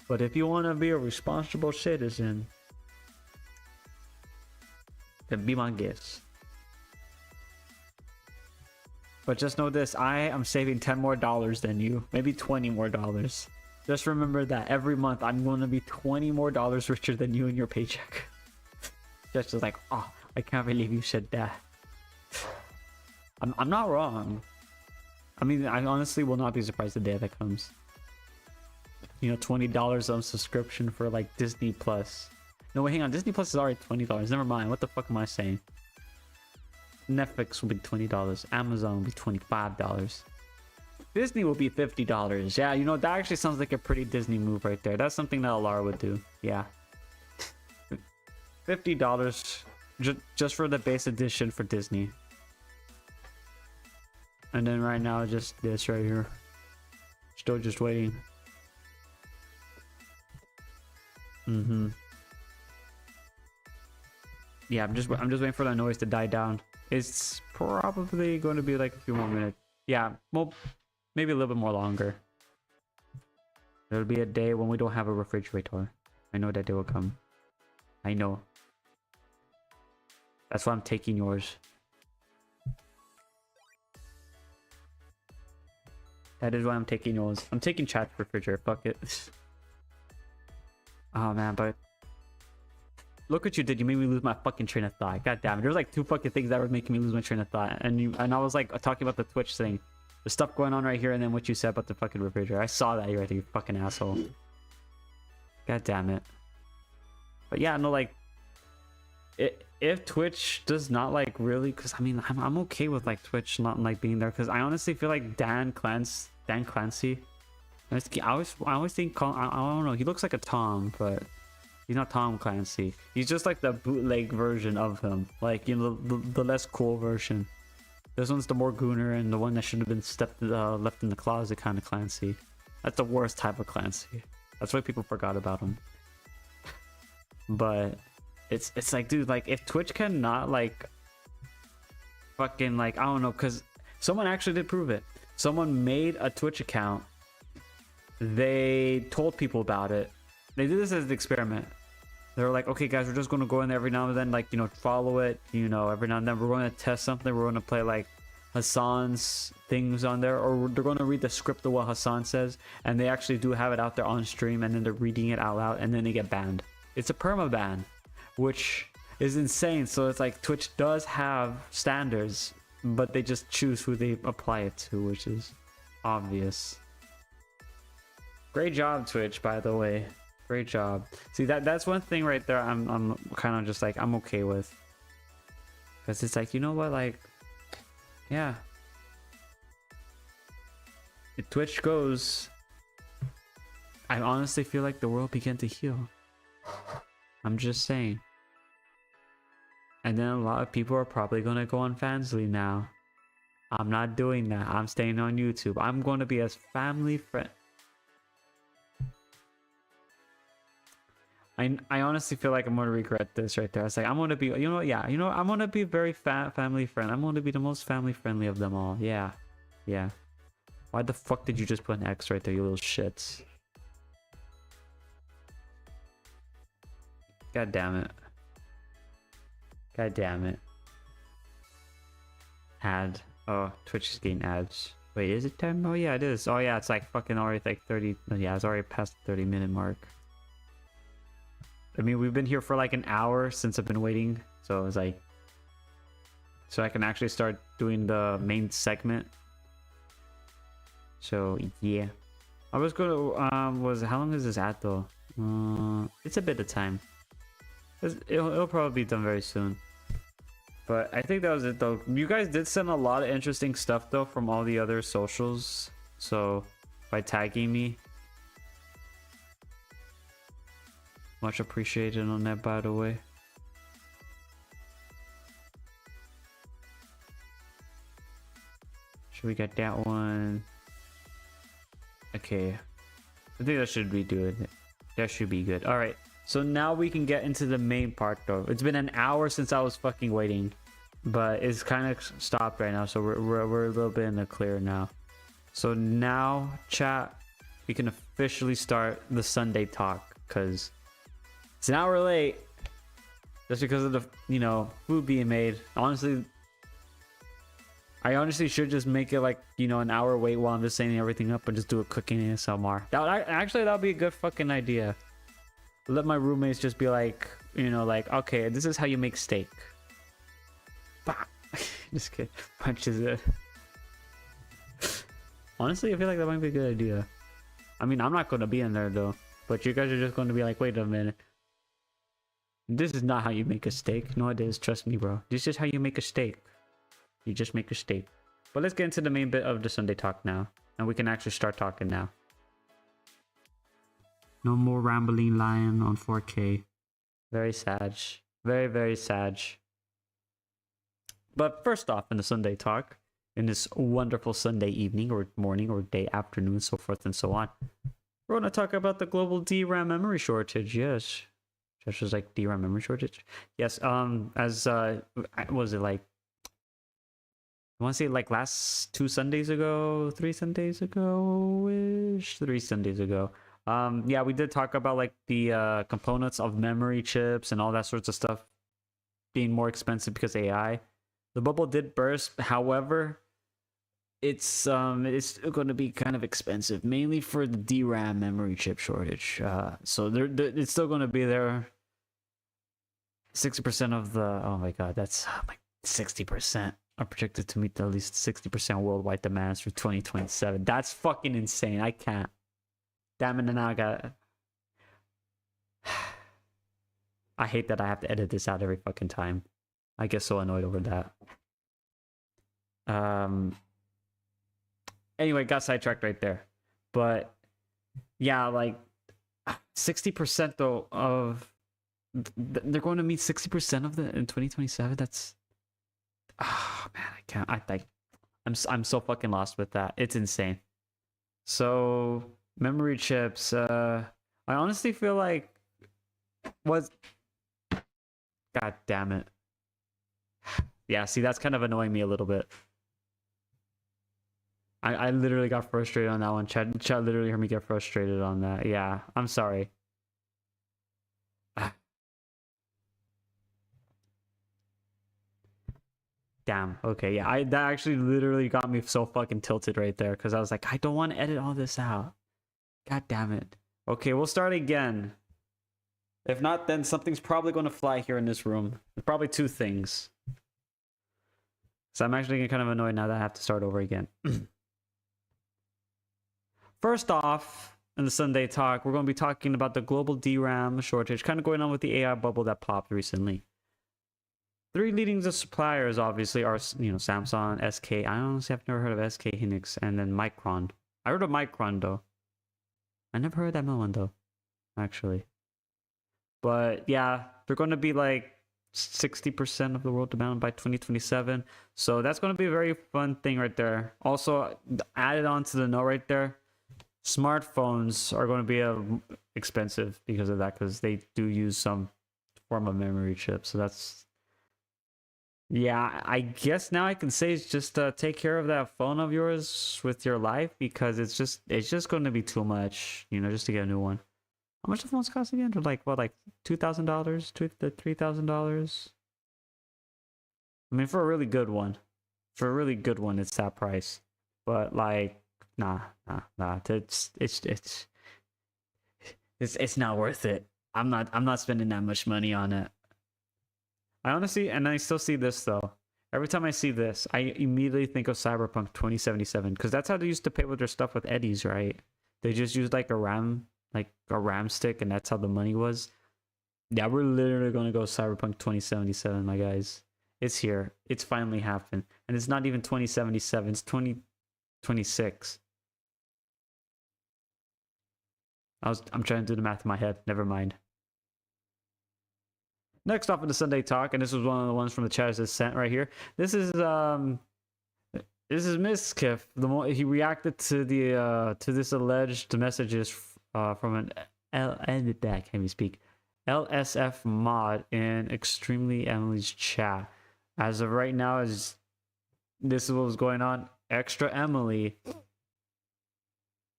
But if you want to be a responsible citizen, then be my guest. But just know this, I am saving $10 more than you, maybe $20 more. Just remember that every month I'm going to be $20 more richer than you in your paycheck. Just like, oh, I can't believe you said that. I'm not wrong. I mean, I honestly will not be surprised the day that comes. You know, $20 on subscription for like Disney Plus. No, wait, hang on. Disney Plus is already $20. Never mind. What the fuck am I saying? Netflix will be $20. Amazon will be $25. Disney will be $50. Yeah, you know, that actually sounds like a pretty Disney move right there. That's something that Alara would do. Yeah. $50 just for the base edition for Disney. And then right now, just this right here. Still just waiting. Yeah, I'm just waiting for that noise to die down. It's probably going to be like a few more minutes. Yeah, well, maybe a little bit more longer. There'll be a day when we don't have a refrigerator. I know that they will come. I know. That's why I'm taking yours. That is why I'm taking yours. I'm taking chat's refrigerator. Fuck it. Oh man, but look what you did. You made me lose my fucking train of thought. God damn it. There's like 2 fucking things that were making me lose my train of thought. And I was like talking about the Twitch thing. The stuff going on right here, and then what you said about the fucking refrigerator. I saw that right there, you fucking asshole. God damn it. But yeah, no, like, if Twitch does not like really, because I mean, I'm okay with like Twitch not like being there, because I honestly feel like Dan Clancy. I always think, I don't know, he looks like a Tom, but he's not Tom Clancy. He's just like the bootleg version of him, like, you know, the less cool version. This one's the more gooner and the one that should have been left in the closet kind of Clancy. That's the worst type of Clancy. That's why people forgot about him. But it's like, dude, like if Twitch cannot like fucking like, I don't know, because someone actually did prove it. Someone made a Twitch account. They told people about it. They did this as an experiment. They were like, okay guys, we're just going to go in there every now and then, like, you know, follow it, you know, every now and then we're going to test something. We're going to play like Hassan's things on there, or they're going to read the script of what Hassan says, and they actually do have it out there on stream, and then they're reading it out loud, and then they get banned. It's a perma ban, which is insane. So it's like Twitch does have standards, but they just choose who they apply it to, which is obvious. Great job, Twitch, by the way. Great job. See, that's one thing right there I'm kind of just like, I'm okay with, because it's like, you know what, like, yeah, if Twitch goes, I honestly feel like the world began to heal. I'm just saying. And then a lot of people are probably gonna go on Fansly now. I'm not doing that. I'm staying on YouTube. I'm going to be as family friend. I honestly feel like I'm gonna regret this right there. It's like, I'm gonna be, you know, yeah, you know, I'm gonna be very family friend. I'm gonna be the most family friendly of them all. Yeah, yeah. Why the fuck did you just put an X right there, you little shits? God damn it. God damn it. Ad. Oh, Twitch is getting ads. Wait, is it time? Oh yeah, it is. Oh yeah, it's like fucking already like 30. Yeah, it's already past the 30-minute mark. I mean, we've been here for like an hour since I've been waiting, so it's like, so I can actually start doing the main segment. So yeah, I was gonna how long is this at though? It's a bit of time. It'll probably be done very soon. But I think that was it though. You guys did send a lot of interesting stuff though from all the other socials, so by tagging me. Much appreciated on that, by the way. Should we get that one? Okay. I think that should be good. That should be good. Alright. So now we can get into the main part though. It's been an hour since I was fucking waiting. But it's kind of stopped right now. So we're a little bit in the clear now. So now, chat, we can officially start the Sunday talk. Because it's an hour late, just because of the, you know, food being made. Honestly, I honestly should just make it like, you know, an hour wait while I'm just setting everything up and just do a cooking ASMR. That would be a good fucking idea. Let my roommates just be like, you know, like, okay, this is how you make steak. Bah! Just kidding. Punches it. Honestly, I feel like that might be a good idea. I mean, I'm not going to be in there though, but you guys are just going to be like, wait a minute. This is not how you make a steak. No, it is. Trust me, bro. This is how you make a steak. You just make a steak. But let's get into the main bit of the Sunday talk now. And we can actually start talking now. No more rambling lion on 4K. Very sad. Very, very sad. But first off, in the Sunday talk, in this wonderful Sunday evening or morning or day, afternoon, so forth and so on, we're going to talk about the global DRAM memory shortage. Yes. Just was like DRAM memory shortage. Yes. As was it like? I want to say like last 2 Sundays ago, 3 Sundays ago ish, 3 Sundays ago. Yeah, we did talk about like the components of memory chips and all that sorts of stuff being more expensive because AI. The bubble did burst, however, it's going to be kind of expensive, mainly for the DRAM memory chip shortage. So it's still going to be there. 60% of the, oh my god, that's like 60% are projected to meet at least 60% worldwide demands for 2027. That's fucking insane. I can't. Damn it, and now I got. I hate that I have to edit this out every fucking time. I get so annoyed over that. Anyway, got sidetracked right there. But yeah, like 60% though of they're going to meet 60% of the in 2027. That's oh man, I can't. I think I'm so fucking lost with that. It's insane. So memory chips. I honestly feel like was. God damn it. Yeah, see, that's kind of annoying me a little bit. I literally got frustrated on that one. Chad literally heard me get frustrated on that. Yeah, I'm sorry. Damn. Okay. Yeah. That actually literally got me so fucking tilted right there because I was like, I don't want to edit all this out. God damn it. Okay, we'll start again. If not, then something's probably going to fly here in this room. Probably two things. So I'm actually getting kind of annoyed now that I have to start over again. First off, in the Sunday talk, we're going to be talking about the global DRAM shortage, kind of going on with the AI bubble that popped recently. Three leading suppliers, obviously, are Samsung, SK. I honestly have never heard of SK Hynix, and then Micron. I heard of Micron though. I never heard that one though, actually. But yeah, they're going to be like 60% of the world demand by 2027. So that's going to be a very fun thing right there. Also, added on to the note right there, smartphones are going to be expensive because of that, because they do use some form of memory chip. So that's, yeah, I guess now I can say it's just take care of that phone of yours with your life, because it's just going to be too much, just to get a new one. How much do phones cost again? Like what, like $2,000, $3,000? I mean, for a really good one, it's that price. But like, nah. It's not worth it. I'm not spending that much money on it. I honestly, and I still see this though. Every time I see this, I immediately think of Cyberpunk 2077, because that's how they used to pay with their stuff with Eddies, right? They just used like a RAM stick, and that's how the money was. Yeah, we're literally gonna go Cyberpunk 2077, my guys. It's here. It's finally happened, and it's not even 2077. It's 2026. I'm trying to do the math in my head. Never mind. Next off in the Sunday talk, and this was one of the ones from the chat that sent right here. This is Miskiff. He reacted to this alleged messages from an LSF mod in Extremely Emily's chat. As of right now, this is what was going on. Extra Emily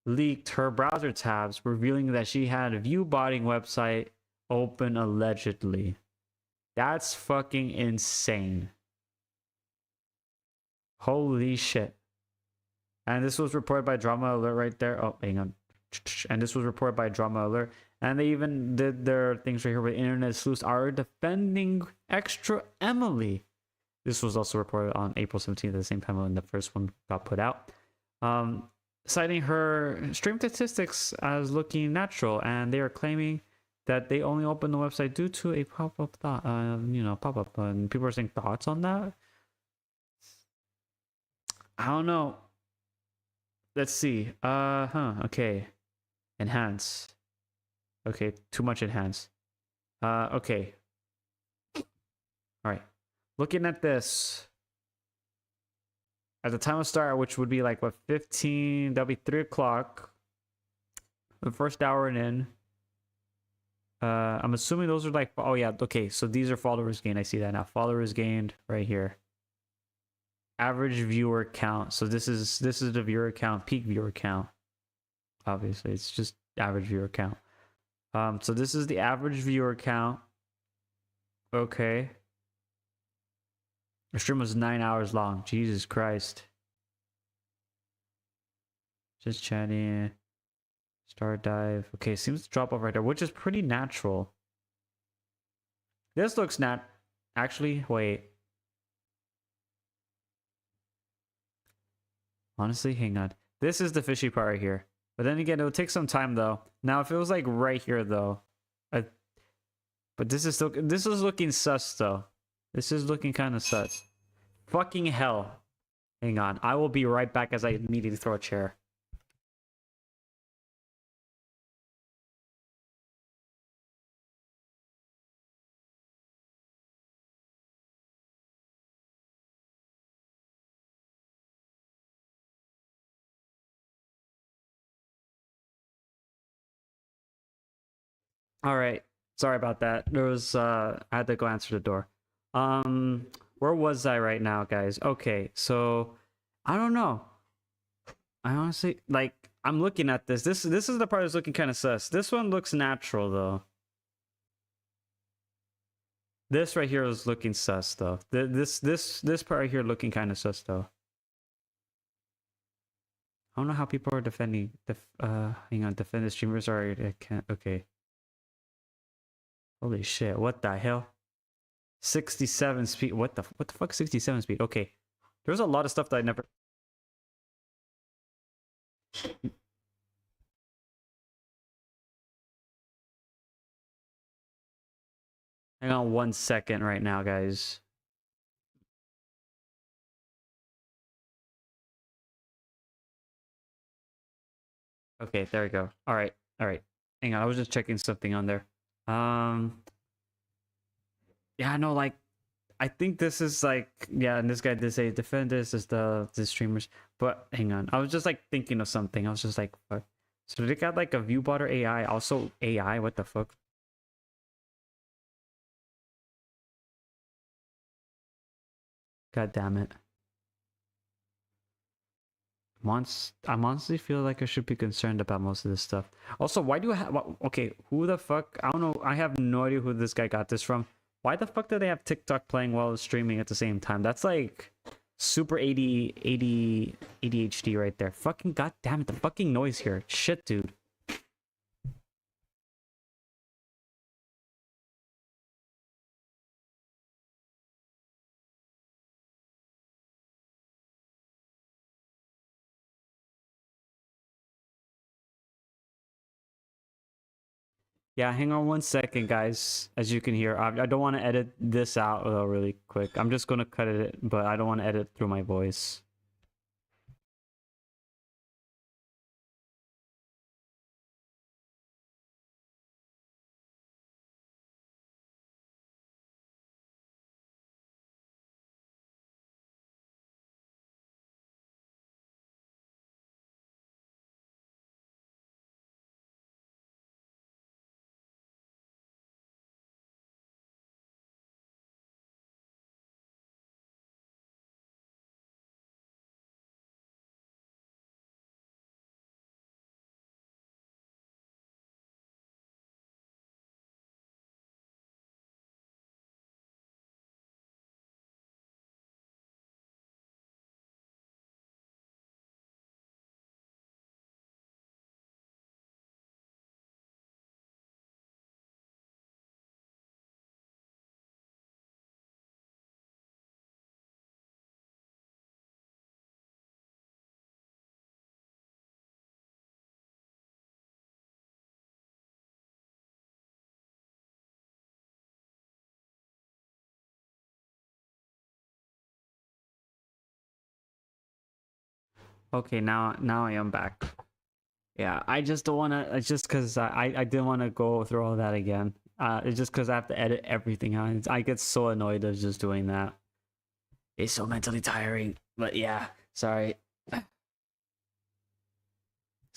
leaked her browser tabs, revealing that she had a view botting website open allegedly. That's fucking insane. Holy shit. And this was reported by Drama Alert right there. Oh, hang on. And this was reported by Drama Alert. And they even did their things right here with Internet Sleuths are defending Extra Emily. This was also reported on April 17th, at the same time when the first one got put out. Citing her stream statistics as looking natural, and they are claiming that they only opened the website due to a pop-up pop-up, and people are saying thoughts on that. I don't know. Let's see. Okay. Enhance. Okay, too much enhance. Okay. All right. Looking at this. At the time of start, which would be like, what, 15? That'll be 3 o'clock. The first hour and in. I'm assuming those are like, oh yeah, okay. So these are followers gained. I see that now. Followers gained right here. Average viewer count. So this is the viewer count, peak viewer count. Obviously, it's just average viewer count. So this is the average viewer count. Okay. The stream was 9 hours long. Jesus Christ. Just chatting. Star dive. Okay, seems to drop off right there, which is pretty natural. This looks not. Actually, wait. Honestly, hang on. This is the fishy part right here. But then again, it'll take some time though. Now, if it was like right here though, but this is looking sus though. This is looking kind of sus. Fucking hell. Hang on. I will be right back as I immediately throw a chair. All right. Sorry about that. There was I had to go answer the door. Where was I right now, guys? Okay, so I don't know. I honestly like I'm looking at this. This is the part that's looking kind of sus. This one looks natural though. This right here is looking sus though. This part right here looking kind of sus though. I don't know how people are defending. Hang on, defend the streamers are. I can't. Okay. Holy shit! What the hell? 67 speed. What the fuck? 67 speed. Okay. There's a lot of stuff that I never. Hang on 1 second right now, guys. Okay, there we go. All right. Hang on, I was just checking something on there. Yeah, no, like, I think this is like, yeah, and this guy did say defend this is the streamers. But hang on, I was just like thinking of something. I was just like, what? So they got like a viewbotter AI, also AI. What the fuck? God damn it. I honestly feel like I should be concerned about most of this stuff. Also, why do I have... Okay, who the fuck? I don't know. I have no idea who this guy got this from. Why the fuck do they have TikTok playing while streaming at the same time? That's like super ADHD right there. Fucking goddamn it, the fucking noise here. Shit, dude. Yeah, hang on 1 second, guys. As you can hear, I don't want to edit this out really quick. I'm just going to cut it, but I don't want to edit through my voice. Okay, now I am back. Yeah, I just don't want to. It's just because I didn't want to go through all that again. It's just because I have to edit everything out. I get so annoyed of just doing that. It's so mentally tiring. But yeah, sorry. It's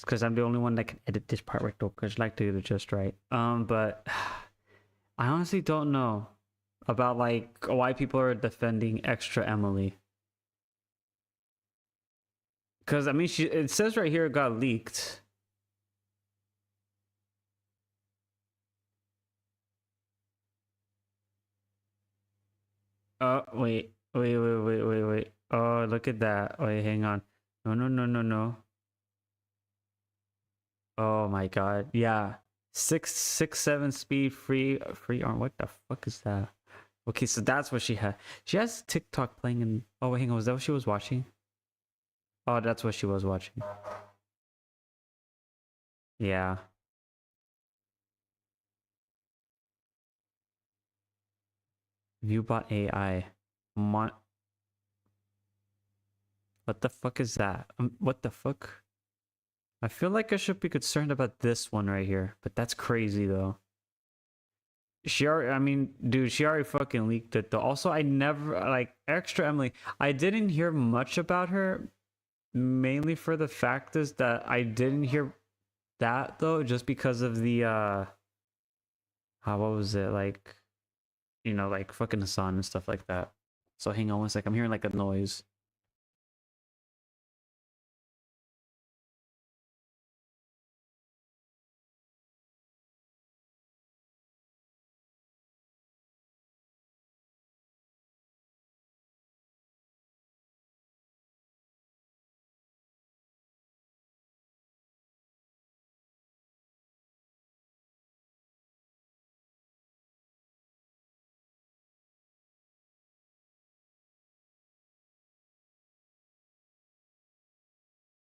because I'm the only one that can edit this part right though. Because I like to do it just right. But I honestly don't know about like why people are defending extra Emily. Because I mean, it says right here it got leaked. Wait. Oh, look at that. Wait, hang on. No. Oh my god. Yeah. 667 speed free arm. What the fuck is that? Okay, so that's what she had. She has TikTok playing in. Oh, wait, hang on. Was that what she was watching? Oh, that's what she was watching. Yeah. Viewbot AI. Mon what the fuck is that? What the fuck? I feel like I should be concerned about this one right here, but that's crazy though. She already, I mean, dude, she already fucking leaked it though. Also, I never, like, extra Emily, I didn't hear much about her, mainly for the fact is that I didn't hear that though, just because of the, what was it, like, like fucking Hassan and stuff like that. So hang on one sec, I'm hearing like a noise.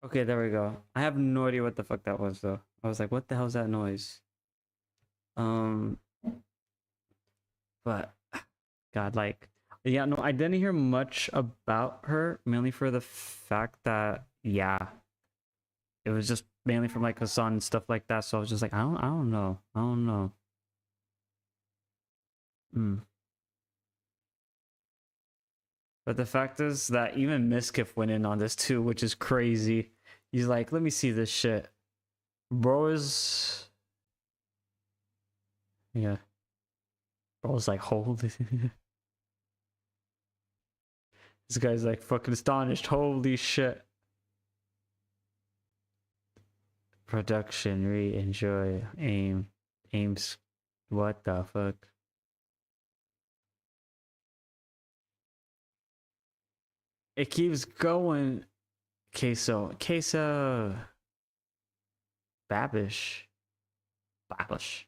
Okay, there we go. I have no idea what the fuck that was though. I was like, what the hell's that noise? Um, but God, like, yeah, no, I didn't hear much about her, mainly for the fact that, yeah, it was just mainly from like Hassan and stuff like that. So I was just like, I don't know, I don't know. Mm. But the fact is that even Miskiff went in on this too, which is crazy. He's like, let me see this shit. Bro is, yeah, bro was like, holy. This guy's like fucking astonished. Holy shit. Production, enjoy, aims. What the fuck? It keeps going. Queso, Babish, Babish.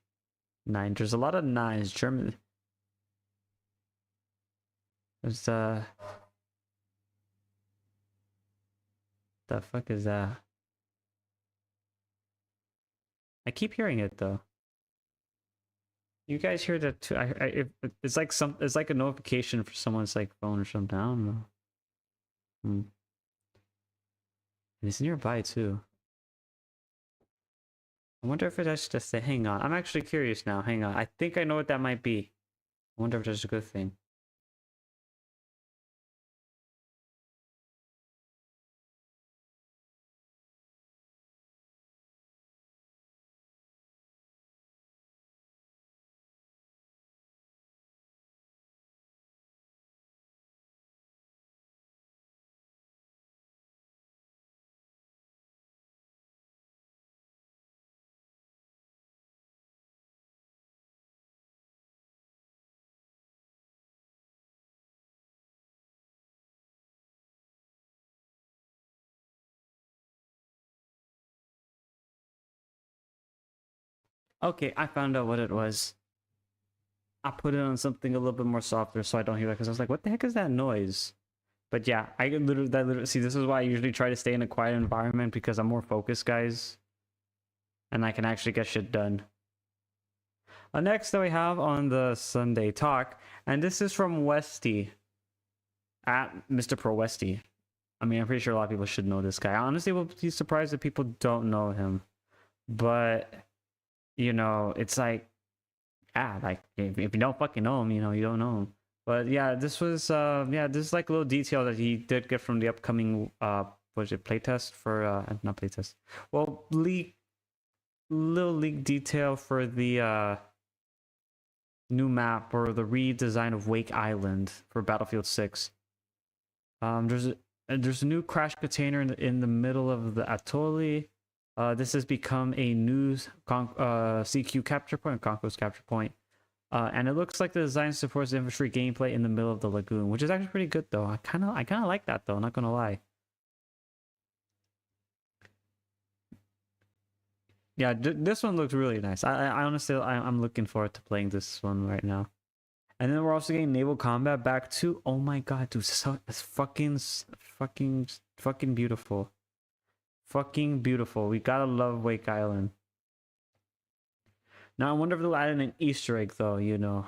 Nine. There's a lot of nines. German. There's the fuck is that? I keep hearing it though. You guys hear that too? It's like it's like a notification for someone's like phone or something. I don't know. Hmm. And it's nearby too. I wonder if it's just a hang on. I'm actually curious now. Hang on. I think I know what that might be. I wonder if that's a good thing. Okay, I found out what it was. I put it on something a little bit more softer so I don't hear that because I was like, what the heck is that noise? But yeah, I could literally see this is why I usually try to stay in a quiet environment because I'm more focused, guys. And I can actually get shit done. Next that we have on the Sunday talk, and this is from Westy at Mr. Pro Westy. I mean, I'm pretty sure a lot of people should know this guy. I honestly will be surprised if people don't know him. But it's like, like if you don't fucking know him, you don't know him. But yeah, this was this is like a little detail that he did get from the upcoming was it playtest for not playtest. Well, little leak detail for the new map or the redesign of Wake Island for Battlefield 6. There's a new crash container in the middle of the atoll. This has become a new CQ capture point, Conco's capture point. And it looks like the design supports infantry gameplay in the middle of the lagoon, which is actually pretty good though. I kind of like that though. Not gonna lie. Yeah, this one looks really nice. I honestly, I'm looking forward to playing this one right now. And then we're also getting naval combat back too. Oh my god, dude, so it's fucking beautiful. Fucking beautiful. We gotta love Wake Island. Now I wonder if they'll add in an Easter egg though. You know,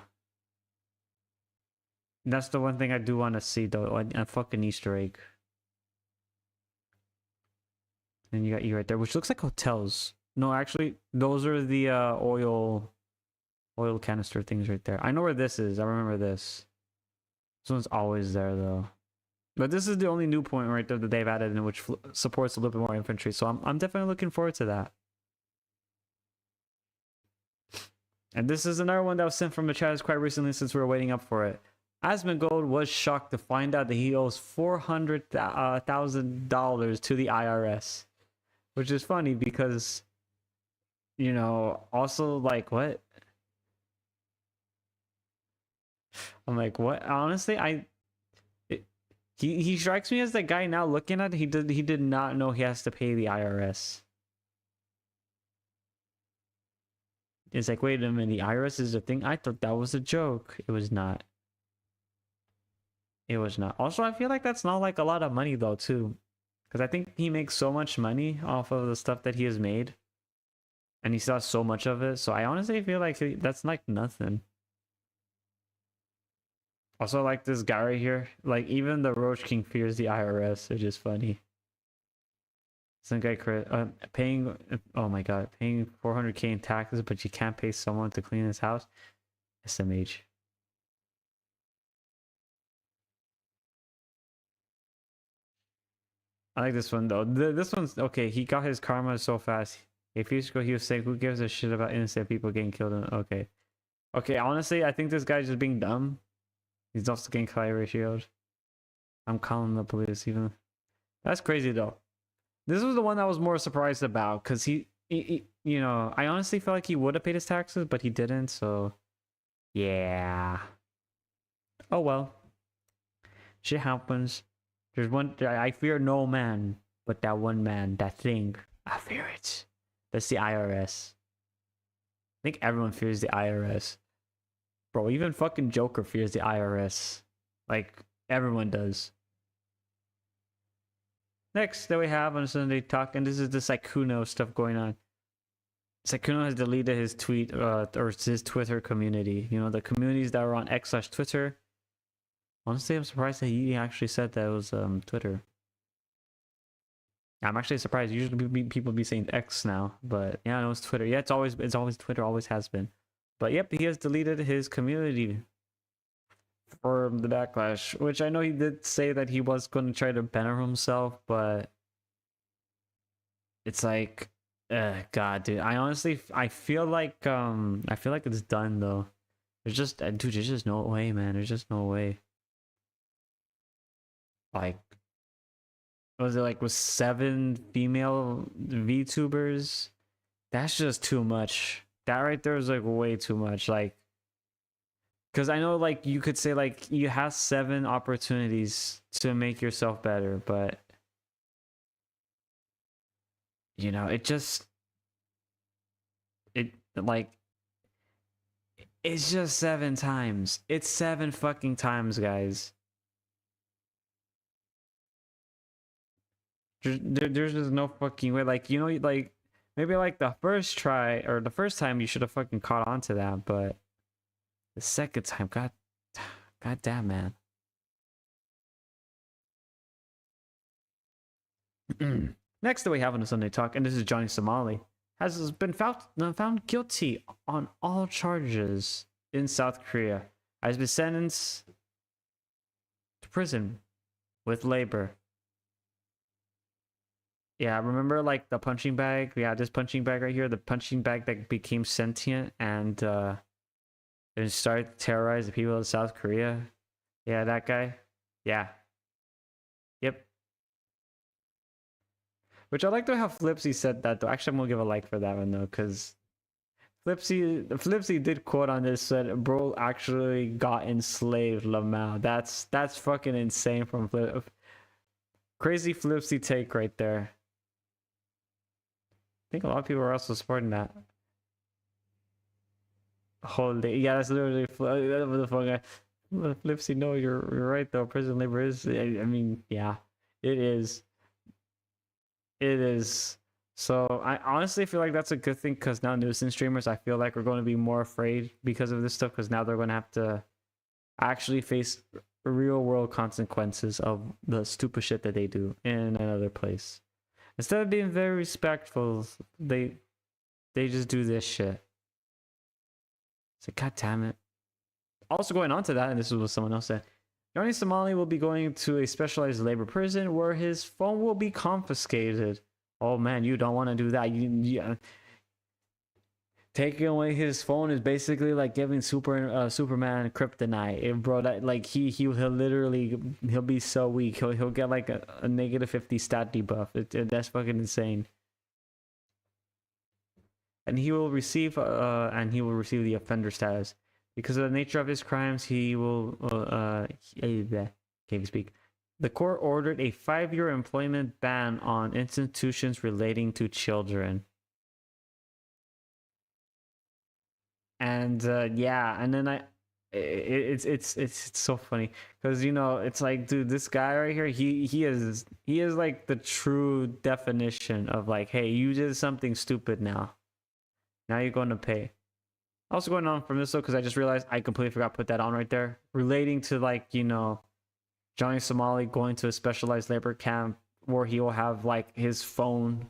that's the one thing I do want to see though. A fucking Easter egg. And you got you right there, which looks like hotels. No, actually, those are the oil canister things right there. I know where this is. I remember this. This one's always there though. But this is the only new point right there that they've added in, which supports a little bit more infantry. So I'm definitely looking forward to that. And this is another one that was sent from the chat quite recently since we were waiting up for it. Asmongold was shocked to find out that he owes $400,000 to the IRS, which is funny because, you know, also like what? I'm like, what? Honestly, he strikes me as the guy now looking at it, he did not know he has to pay the IRS. It's like, wait a minute, the IRS is a thing? I thought that was a joke. It was not. It was not. Also, I feel like that's not like a lot of money though, too. Because I think he makes so much money off of the stuff that he has made. And he still has so much of it. So I honestly feel like that's like nothing. Also, like this guy right here. Like, even the Roach King fears the IRS, which is funny. Some guy paying, oh my god, paying 400k in taxes, but you can't pay someone to clean his house. SMH. I like this one though. This one's okay. He got his karma so fast. A few years ago, he was saying, "Who gives a shit about innocent people getting killed?" Okay, okay. Honestly, I think this guy's just being dumb. He's also getting Clay ratioed. I'm calling the police. Even that's crazy though. This was the one I was more surprised about because he, you know, I honestly felt like he would have paid his taxes, but he didn't. So, yeah. Oh well. Shit happens. There's one. I fear no man, but that one man, that thing, I fear it. That's the IRS. I think everyone fears the IRS. Bro, even fucking Joker fears the IRS. Like, everyone does. Next that we have on Sunday Talk, and this is the Saikuno stuff going on. Saikuno has deleted his tweet, or his Twitter community. You know, the communities that were on X/Twitter. Honestly, I'm surprised that he actually said that it was Twitter. I'm actually surprised. Usually people be saying X now, but yeah, no, it's Twitter. Yeah, it's always Twitter, always has been. But yep, he has deleted his community for the backlash, which I know he did say that he was going to try to banner himself, but it's like, God, dude. I feel like it's done though. There's just, dude, there's just no way, man. There's just no way. Like, was it like with 7 female VTubers? That's just too much. That right there is like way too much. Like, because I know like you could say like you have 7 opportunities to make yourself better, but you know, like it's just 7 times. It's 7 fucking times, guys. There's just no fucking way. Like, you know, like maybe like the first try or the first time you should have fucking caught on to that, but the second time, god damn, man. Next that we have on the Sunday Talk, and this is Johnny Somali, has been found guilty on all charges in South Korea. Has been sentenced to prison with labor. Yeah, remember like the punching bag? Yeah, this punching bag right here, the punching bag that became sentient and started to terrorize the people of South Korea. Yeah, that guy. Yeah. Yep. Which I like to how Flipsy said that though. Actually, I'm gonna give a like for that one though, because Flipsy did quote on this, said bro actually got enslaved Lamau. That's fucking insane from Flip. Crazy Flipsy take right there. I think a lot of people are also supporting that. Holy, yeah, that's literally the fuck. Flipsy, no, you're right though. Prison labor is. I mean, yeah, it is. It is. So I honestly feel like that's a good thing because now nuisance streamers, I feel like, are going to be more afraid because of this stuff because now they're going to have to actually face real world consequences of the stupid shit that they do in another place. Instead of being very respectful, they just do this shit. It's like, god damn it. Also going on to that, and this is what someone else said. Johnny Somali will be going to a specialized labor prison where his phone will be confiscated. Oh man, you don't want to do that. Taking away his phone is basically like giving Superman kryptonite, bro. That like he'll literally he'll be so weak. He'll get like a -50 stat debuff. That's fucking insane. And he will receive the offender status because of the nature of his crimes. He will can't even speak. The court ordered a 5-year employment ban on institutions relating to children. And yeah, and then it's so funny because it's like, dude, this guy right here, he is like the true definition of like, hey, you did something stupid now you're going to pay. Also going on from this though, because I just realized I completely forgot to put that on right there, relating to like Johnny Somali going to a specialized labor camp where he will have like his phone.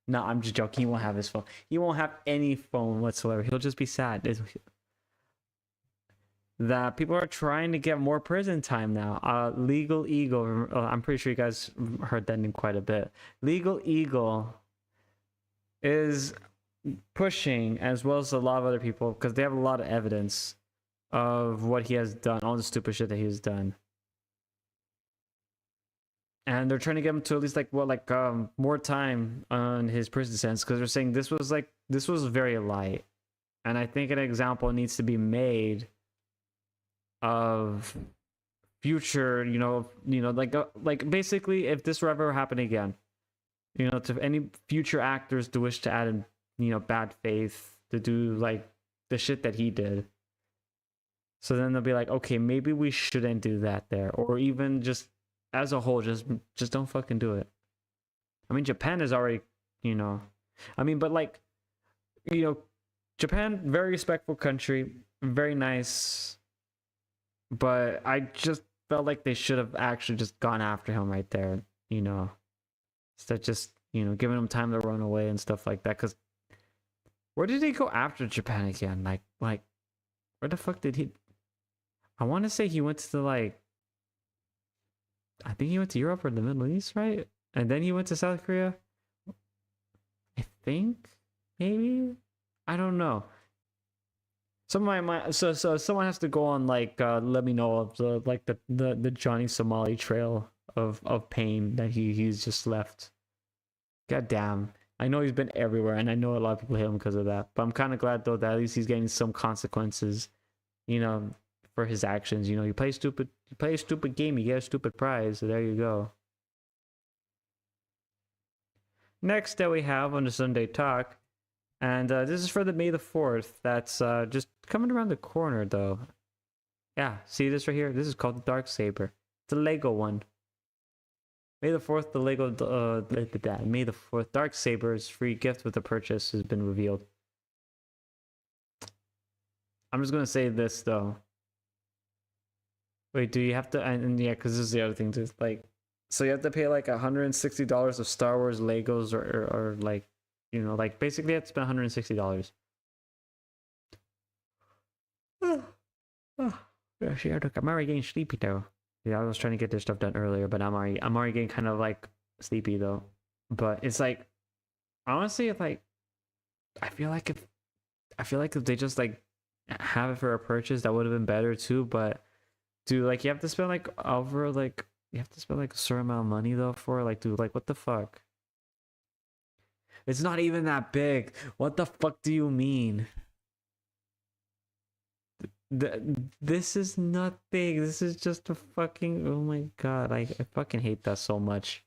No, I'm just joking. He won't have his phone. He won't have any phone whatsoever. He'll just be sad. That people are trying to get more prison time now. Legal Eagle. I'm pretty sure you guys heard that name quite a bit. Legal Eagle is pushing, as well as a lot of other people, because they have a lot of evidence of what he has done, all the stupid shit that he has done. And they're trying to get him to at least more time on his prison sentence, because they're saying this was very light. And I think an example needs to be made of future, like basically if this were ever happen again, to any future actors to wish to add in, bad faith to do like the shit that he did. So then they'll be like, okay, maybe we shouldn't do that there, or even just as a whole, just don't fucking do it. I mean, Japan is already, but like, Japan, very respectful country, very nice, but I just felt like they should have actually just gone after him right there, instead of just, giving him time to run away and stuff like that. Because where did he go after Japan again? Like, where the fuck did he? I want to say he went to I think he went to Europe or the Middle East, right? And then he went to South Korea. I think, maybe, I don't know. So someone has to go on let me know of the Johnny Somali trail of pain that he's just left. God damn. I know he's been everywhere, and I know a lot of people hate him because of that. But I'm kind of glad though that at least he's getting some consequences, for his actions. You play a stupid game, you get a stupid prize. So there you go. Next that we have on the Sunday Talk, and this is for the May the 4th. That's just coming around the corner though. Yeah, see this right here? This is called the Dark Saber. It's a Lego one. May the 4th, the Lego May the 4th Dark Saber's free gift with the purchase has been revealed. I'm just gonna say this though. Wait, do you have to? And yeah, because this is the other thing too. Like, so you have to pay like $160 of Star Wars Legos, or like, basically you have to spend $160. I'm already getting sleepy though. Yeah, I was trying to get this stuff done earlier, but I'm already getting kind of like sleepy though. But it's like, honestly, like, I feel like if they just like have it for a purchase, that would have been better too. But dude, like, you have to spend like a certain amount of money though for like, dude, like, what the fuck? It's not even that big. What the fuck do you mean? This is nothing. This is just a fucking. Oh my god, I fucking hate that so much.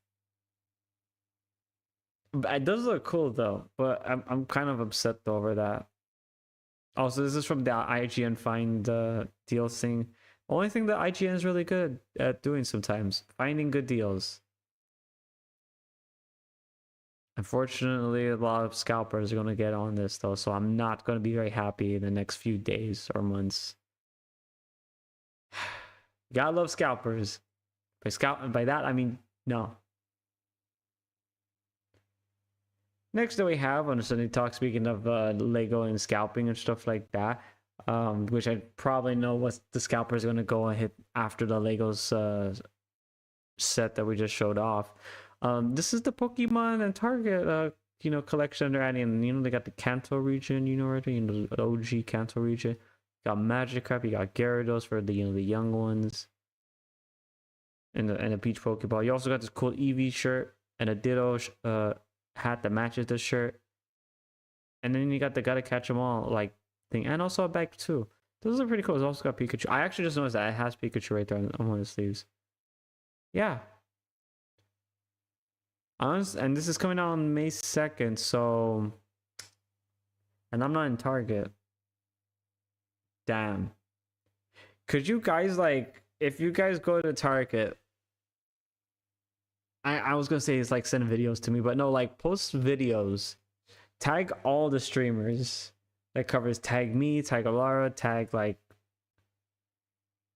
But it does look cool though, but I'm kind of upset over that. Also, this is from the IGN Find deals thing. Only thing that IGN is really good at doing sometimes, finding good deals. Unfortunately, a lot of scalpers are going to get on this though, so I'm not going to be very happy in the next few days or months. Gotta love scalpers. By that I mean no. Next that we have on the Sunday Talk, speaking of Lego and scalping and stuff like that, which I probably know what the scalper is going to go and hit after the Legos set that we just showed off. This is the Pokemon and Target, collection they're adding. They got the Kanto region, already, the OG Kanto region. You got Magikarp, you got Gyarados for the the young ones, and a Peach Pokeball. You also got this cool Eevee shirt and a Ditto hat that matches the shirt, and then you got the gotta catch them all like thing, and also a bag too. Those are pretty cool. It's also got Pikachu. I actually just noticed that it has Pikachu right there on one of the sleeves. Yeah. And this is coming out on May 2nd, so, and I'm not in Target. Damn. Could you guys, like, if you guys go to Target, I was gonna say it's like send videos to me, but no, like post videos, tag all the streamers that covers, tag me, tag Alara, tag like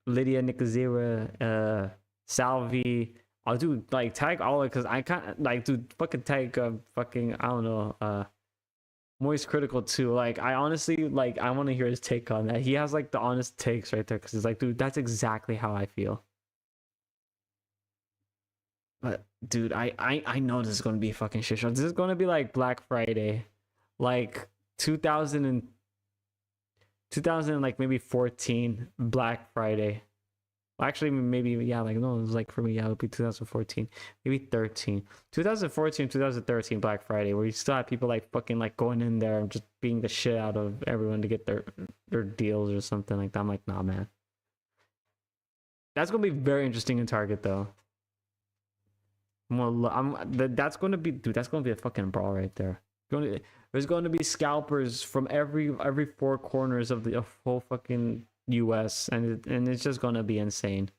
Lydia Nikozira, Salvi. I'll do like tag all it because I can't like do fucking tag fucking I don't know Moist Critical too. Like I honestly like I want to hear his take on that. He has like the honest takes right there because he's like, dude, that's exactly how I feel. But dude, I know this is gonna be a fucking shit show. This is gonna be like Black Friday, like 2000 like maybe 14 Black Friday. Well, actually, maybe yeah, like no, it was like for me, yeah, it would be 2014, maybe 13, 2014, 2013 Black Friday, where you still have people like fucking like going in there and just beating the shit out of everyone to get their deals or something like that. I'm like, nah, man. That's gonna be very interesting in Target though. That's going to be, dude. That's going to be a fucking brawl right there. There's going to be scalpers from every four corners of the whole fucking U.S. and it's just going to be insane.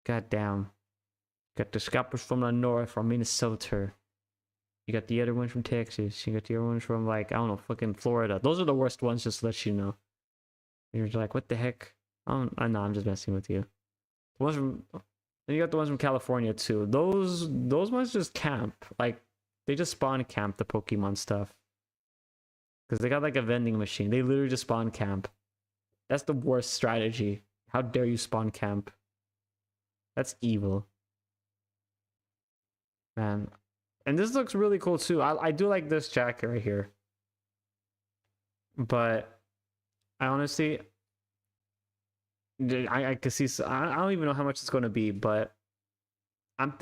God damn. Got the scalpers from the north, from Minnesota. You got the other ones from Texas. You got the other ones from like I don't know, fucking Florida. Those are the worst ones. Just to let you know. You're like, what the heck? I know. I'm just messing with you. The ones from Then you got the ones from California too. Those ones just camp. Like they just spawn camp the Pokemon stuff. Because they got like a vending machine. They literally just spawn camp. That's the worst strategy. How dare you spawn camp? That's evil. Man. And this looks really cool too. I do like this jacket right here. But I honestly I can see. I don't even know how much it's going to be, but I'm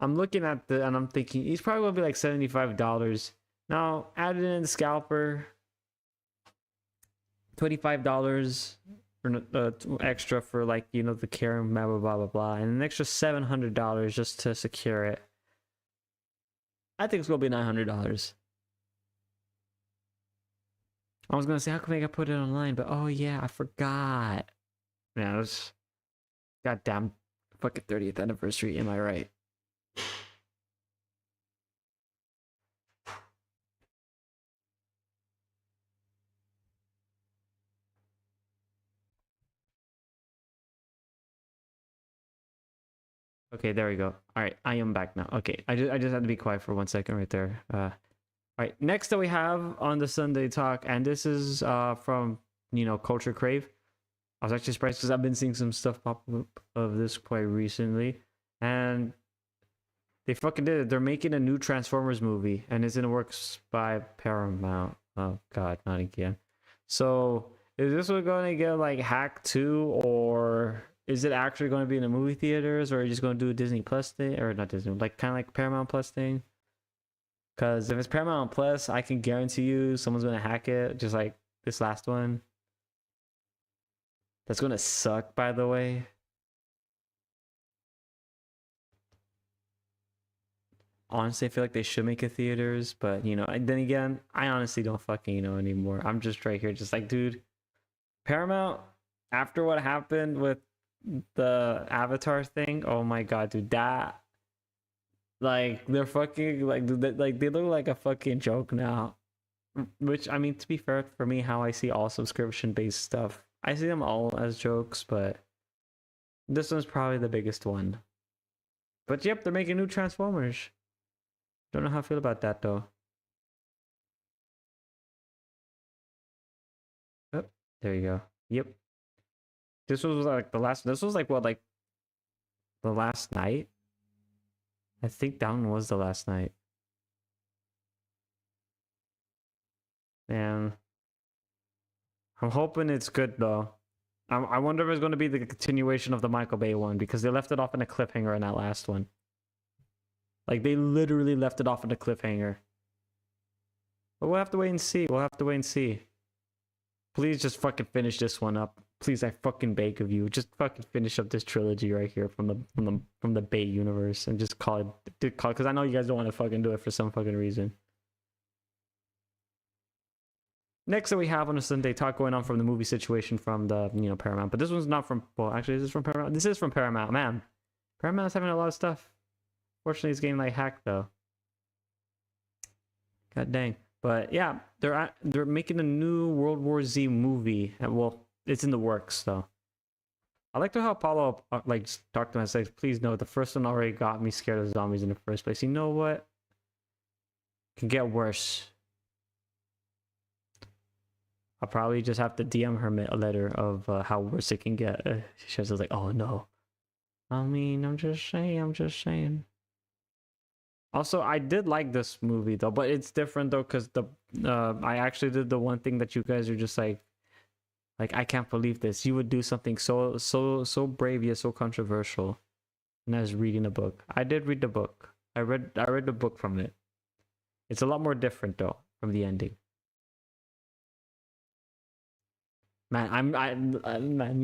looking at and I'm thinking he's probably going to be like $75. Now added in the scalper, $25 for extra for like the care and blah blah blah blah blah, and an extra $700 just to secure it. I think it's going to be $900. I was going to say how come I got put it online, but oh yeah, I forgot. Man, it was goddamn fucking 30th anniversary, am I right? Okay, there we go. All right, I am back now. Okay, I just had to be quiet for 1 second right there. All right, next that we have on the Sunday Talk, and this is from Culture Crave. I was actually surprised because I've been seeing some stuff pop up of this quite recently, and they fucking did it. They're making a new Transformers movie, and it's in the works by Paramount. Oh god, not again. So is this one going to get like hacked too, or is it actually going to be in the movie theaters, or are you just going to do a Disney Plus thing, or not Disney, like kind of like Paramount Plus thing? Because if it's Paramount Plus, I can guarantee you someone's going to hack it, just like this last one. That's gonna suck, by the way. Honestly, I feel like they should make it theaters, but you know, and then again, I honestly don't fucking know anymore. I'm just right here, just like, dude, Paramount, after what happened with the Avatar thing, oh my god, dude, that like they're fucking like they look like a fucking joke now. Which I mean, to be fair, for me, how I see all subscription based stuff, I see them all as jokes, but this one's probably the biggest one. But yep, they're making new Transformers. Don't know how I feel about that though. Oh, there you go. Yep. This was like the last. This was like what, like the last night? I think that one was the last night. And I'm hoping it's good though. I wonder if it's going to be the continuation of the Michael Bay one because they left it off in a cliffhanger in that last one. Like they literally left it off in a cliffhanger. But we'll have to wait and see. We'll have to wait and see. Please just fucking finish this one up. Please, I fucking beg of you, just fucking finish up this trilogy right here from the Bay universe and just call it, because I know you guys don't want to fucking do it for some fucking reason. Next that we have on a Sunday talk going on from the movie situation from the Paramount, but this one's not from, well actually this is from Paramount. This is from Paramount, man. Paramount's having a lot of stuff. Fortunately, it's getting like hacked though. God dang. But yeah, they're making a new World War Z movie. Well, it's in the works though. I like to how Apollo like talked to him and says, "Please know the first one already got me scared of zombies in the first place. You know what? It can get worse." I'll probably just have to DM her a letter of how worse it can get. She was like, "Oh no." I mean, I'm just saying. Also, I did like this movie though, but it's different though because I actually did the one thing that you guys are just like I can't believe this. You would do something so brave yet so controversial, and that's reading a book. I did read the book. I read the book from it. It's a lot more different though from the ending. Man, man,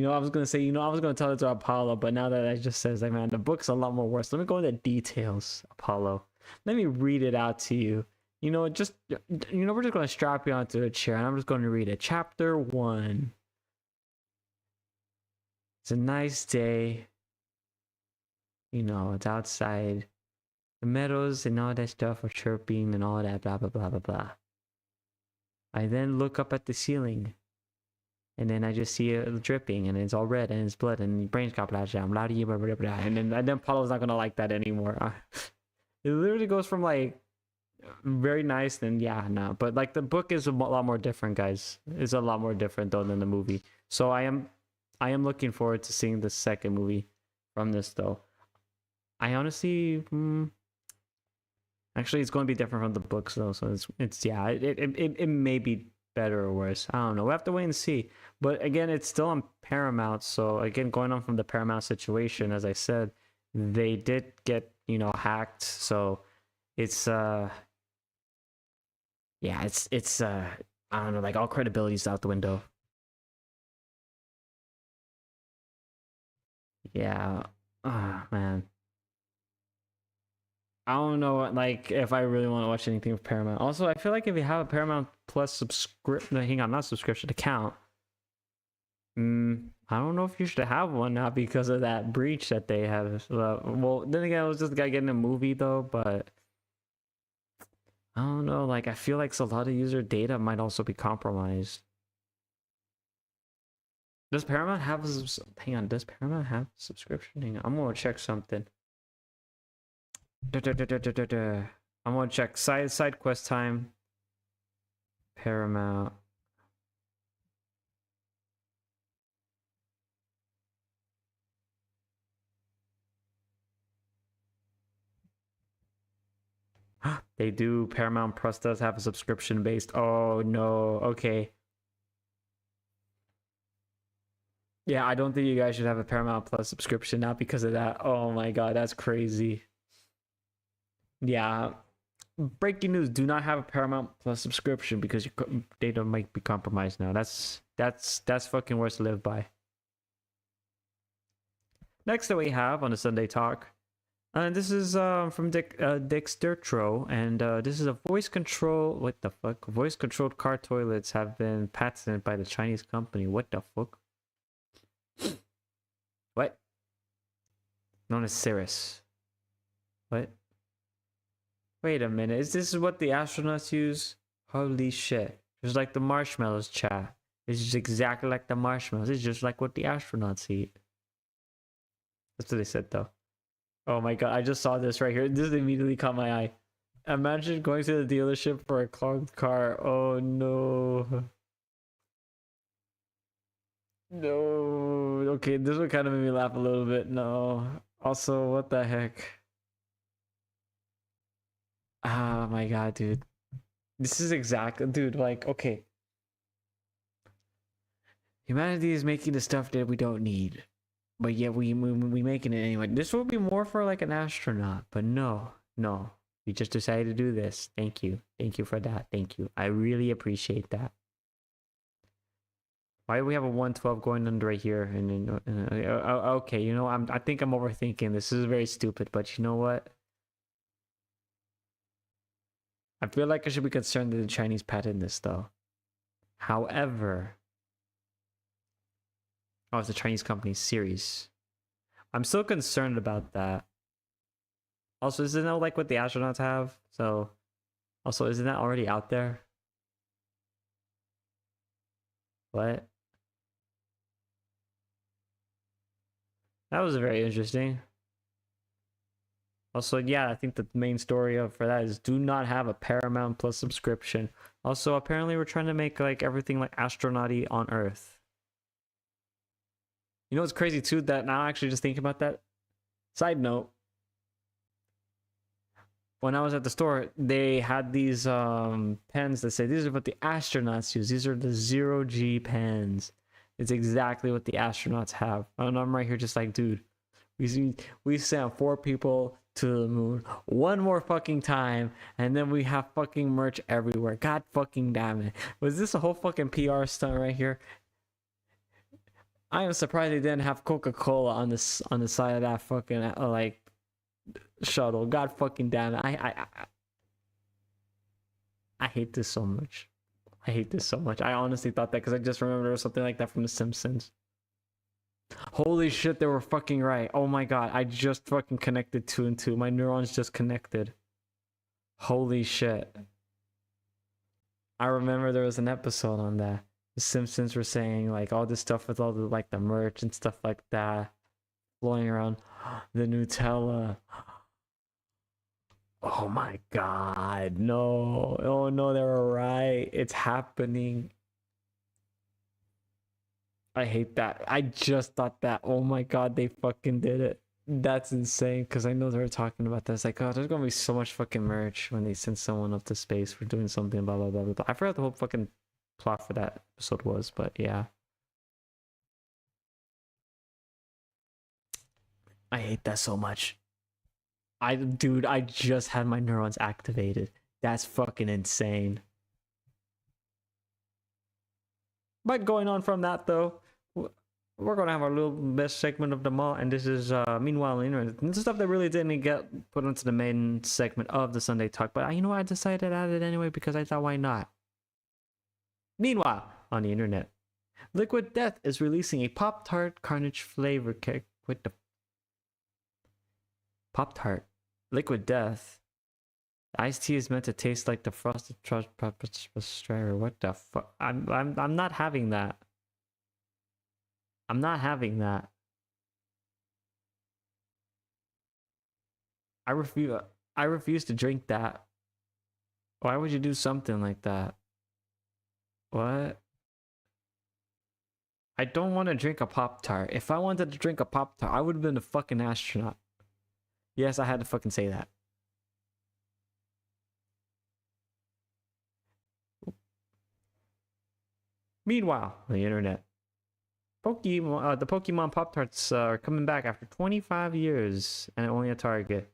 I was gonna say, I was gonna tell it to Apollo, but now that I just says, like, man, the book's a lot more worse. Let me go into details, Apollo. Let me read it out to you. We're just gonna strap you onto a chair, and I'm just going to read it. Chapter 1. It's a nice day. It's outside. The meadows and all that stuff are chirping and all that, blah blah blah blah blah. I then look up at the ceiling. And then I just see it dripping, and it's all red, and it's blood, and your brain's got blah blah blah blah blah blah. And then Paulo's not gonna like that anymore. It literally goes from like very nice, then yeah, no. But like the book is a lot more different, guys. It's a lot more different though than the movie. So I am looking forward to seeing the second movie from this though. I honestly, actually, it's going to be different from the books though. So it's yeah, it may be better or worse. I don't know. We'll have to wait and see. But again, it's still on Paramount. So again, going on from the Paramount situation, as I said, they did get, hacked. So it's yeah, it's I don't know, like all credibility's out the window. Yeah. Man. I don't know, like, if I really want to watch anything with Paramount. Also, I feel like if you have a Paramount Plus subscription, hang on, not subscription, account, I don't know if you should have one now because of that breach that they have. Well, then again, it was just the guy getting a movie though, but I don't know. Like, I feel like a lot of user data might also be compromised. Does Paramount have? Hang on, does Paramount have subscription? Hang on, I'm gonna check something. I'm gonna check side quest time. Paramount. They do. Paramount Plus does have a subscription based. Oh no. Okay. Yeah, I don't think you guys should have a Paramount Plus subscription now because of that. Oh my god, that's crazy. Yeah. Breaking news: do not have a Paramount Plus subscription because your data might be compromised now. That's fucking worse to live by. Next that we have on the Sunday Talk, and this is from Dick Sturtro, and this is a voice control. What the fuck? Voice controlled car toilets have been patented by the Chinese company. What the fuck? What? Known as Cirrus. What? Wait a minute. Is this what the astronauts use? Holy shit! It's like the marshmallows, chat. It's just exactly like the marshmallows. It's just like what the astronauts eat. That's what they said, though. Oh my god, I just saw this right here. This immediately caught my eye. Imagine going to the dealership for a clogged car. Oh no. No. Okay, this one kind of made me laugh a little bit. No. Also, what the heck? Oh my god, dude. This is exactly, dude, like, okay. Humanity is making the stuff that we don't need. But yet we making it anyway. This would be more for like an astronaut, but no. We just decided to do this. Thank you for that. Thank you. I really appreciate that. Why do we have a 112 going under right here? And okay, you know, I think I'm overthinking. This is very stupid, but you know what? I feel like I should be concerned that the Chinese patented this though. However, oh, it's a Chinese company series. I'm still concerned about that. Also, isn't that like what the astronauts have? So, also, isn't that already out there? What? That was very interesting. Also, yeah, I think the main story for that is do not have a Paramount Plus subscription. Also, apparently we're trying to make like everything like astronaut-y on Earth. You know what's crazy too? That now actually just thinking about that. Side note. When I was at the store, they had these pens that say these are what the astronauts use. These are the 0G pens. It's exactly what the astronauts have. And I'm right here just like, dude, we sent 4 people to the moon one more fucking time, and then we have fucking merch everywhere. God fucking damn it. Was this a whole fucking PR stunt right here? I am surprised they didn't have Coca-Cola on the side of that fucking like shuttle. God fucking damn it. I hate this so much. I hate this so much. I honestly thought that because I just remembered there was something like that from The Simpsons. Holy shit, they were fucking right. Oh my god, I just fucking connected 2 and 2. My neurons just connected. Holy shit. I remember there was an episode on that. The Simpsons were saying like all this stuff with all the like the merch and stuff like that flowing around. The Nutella. Oh my god, no. Oh no, they were right. It's happening. I hate that. I just thought that. Oh my god, they fucking did it. That's insane because I know they were talking about that. It's like, oh, there's gonna be so much fucking merch when they send someone up to space for doing something, blah blah blah blah. I forgot the whole fucking plot for that episode was, but yeah. I hate that so much. Dude, I just had my neurons activated. That's fucking insane. But going on from that though, we're gonna have our little best segment of them all, and this is meanwhile on the internet. This is stuff that really didn't get put into the main segment of the Sunday Talk, but you know what? I decided to add it anyway because I thought, why not? Meanwhile on the internet, Liquid Death is releasing a Pop-Tart Carnage flavor cake with the Pop-Tart Liquid Death. Iced tea is meant to taste like the frosted strawberry. What the fuck? I'm not having that. I'm not having that. I refuse to drink that. Why would you do something like that? What? I don't want to drink a Pop-Tart. If I wanted to drink a Pop-Tart, I would have been a fucking astronaut. Yes, I had to fucking say that. Meanwhile, on the internet, the Pokemon Pop-Tarts are coming back after 25 years and only at Target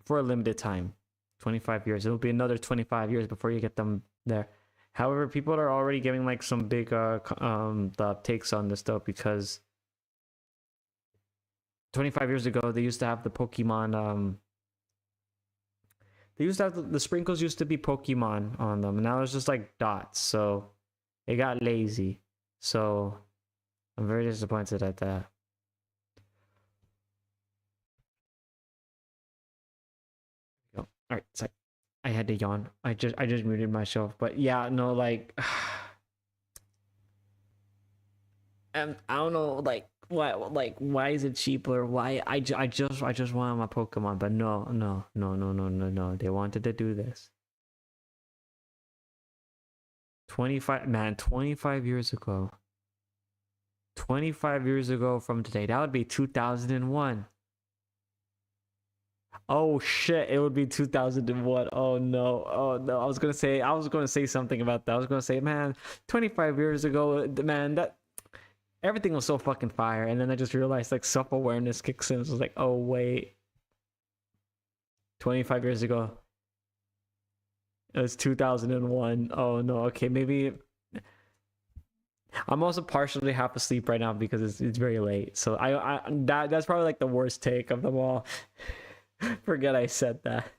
for a limited time. 25 years. It'll be another 25 years before you get them there. However, people are already giving like some big takes on this though, because 25 years ago, they used to have the Pokemon. They used to have the sprinkles used to be Pokemon on them, and now it's just like dots. So it got lazy. So I'm very disappointed at that. All right, so I had to yawn. I just muted myself, but yeah, no, like, and I don't know, why is it cheaper? Why I just wanted my Pokemon, but no. They wanted to do this. 25 man, 25 years ago. 25 years ago from today. That would be 2001. Oh shit, it would be 2001. Oh no. Oh no. I was going to say something about that. I was going to say, man, 25 years ago, man, that everything was so fucking fire, and then I just realized like self-awareness kicks in. So I was like, "Oh wait. 25 years ago. It was 2001. Oh no. Okay, maybe I'm also partially half asleep right now because it's very late. So that's probably like the worst take of them all. Forget I said that.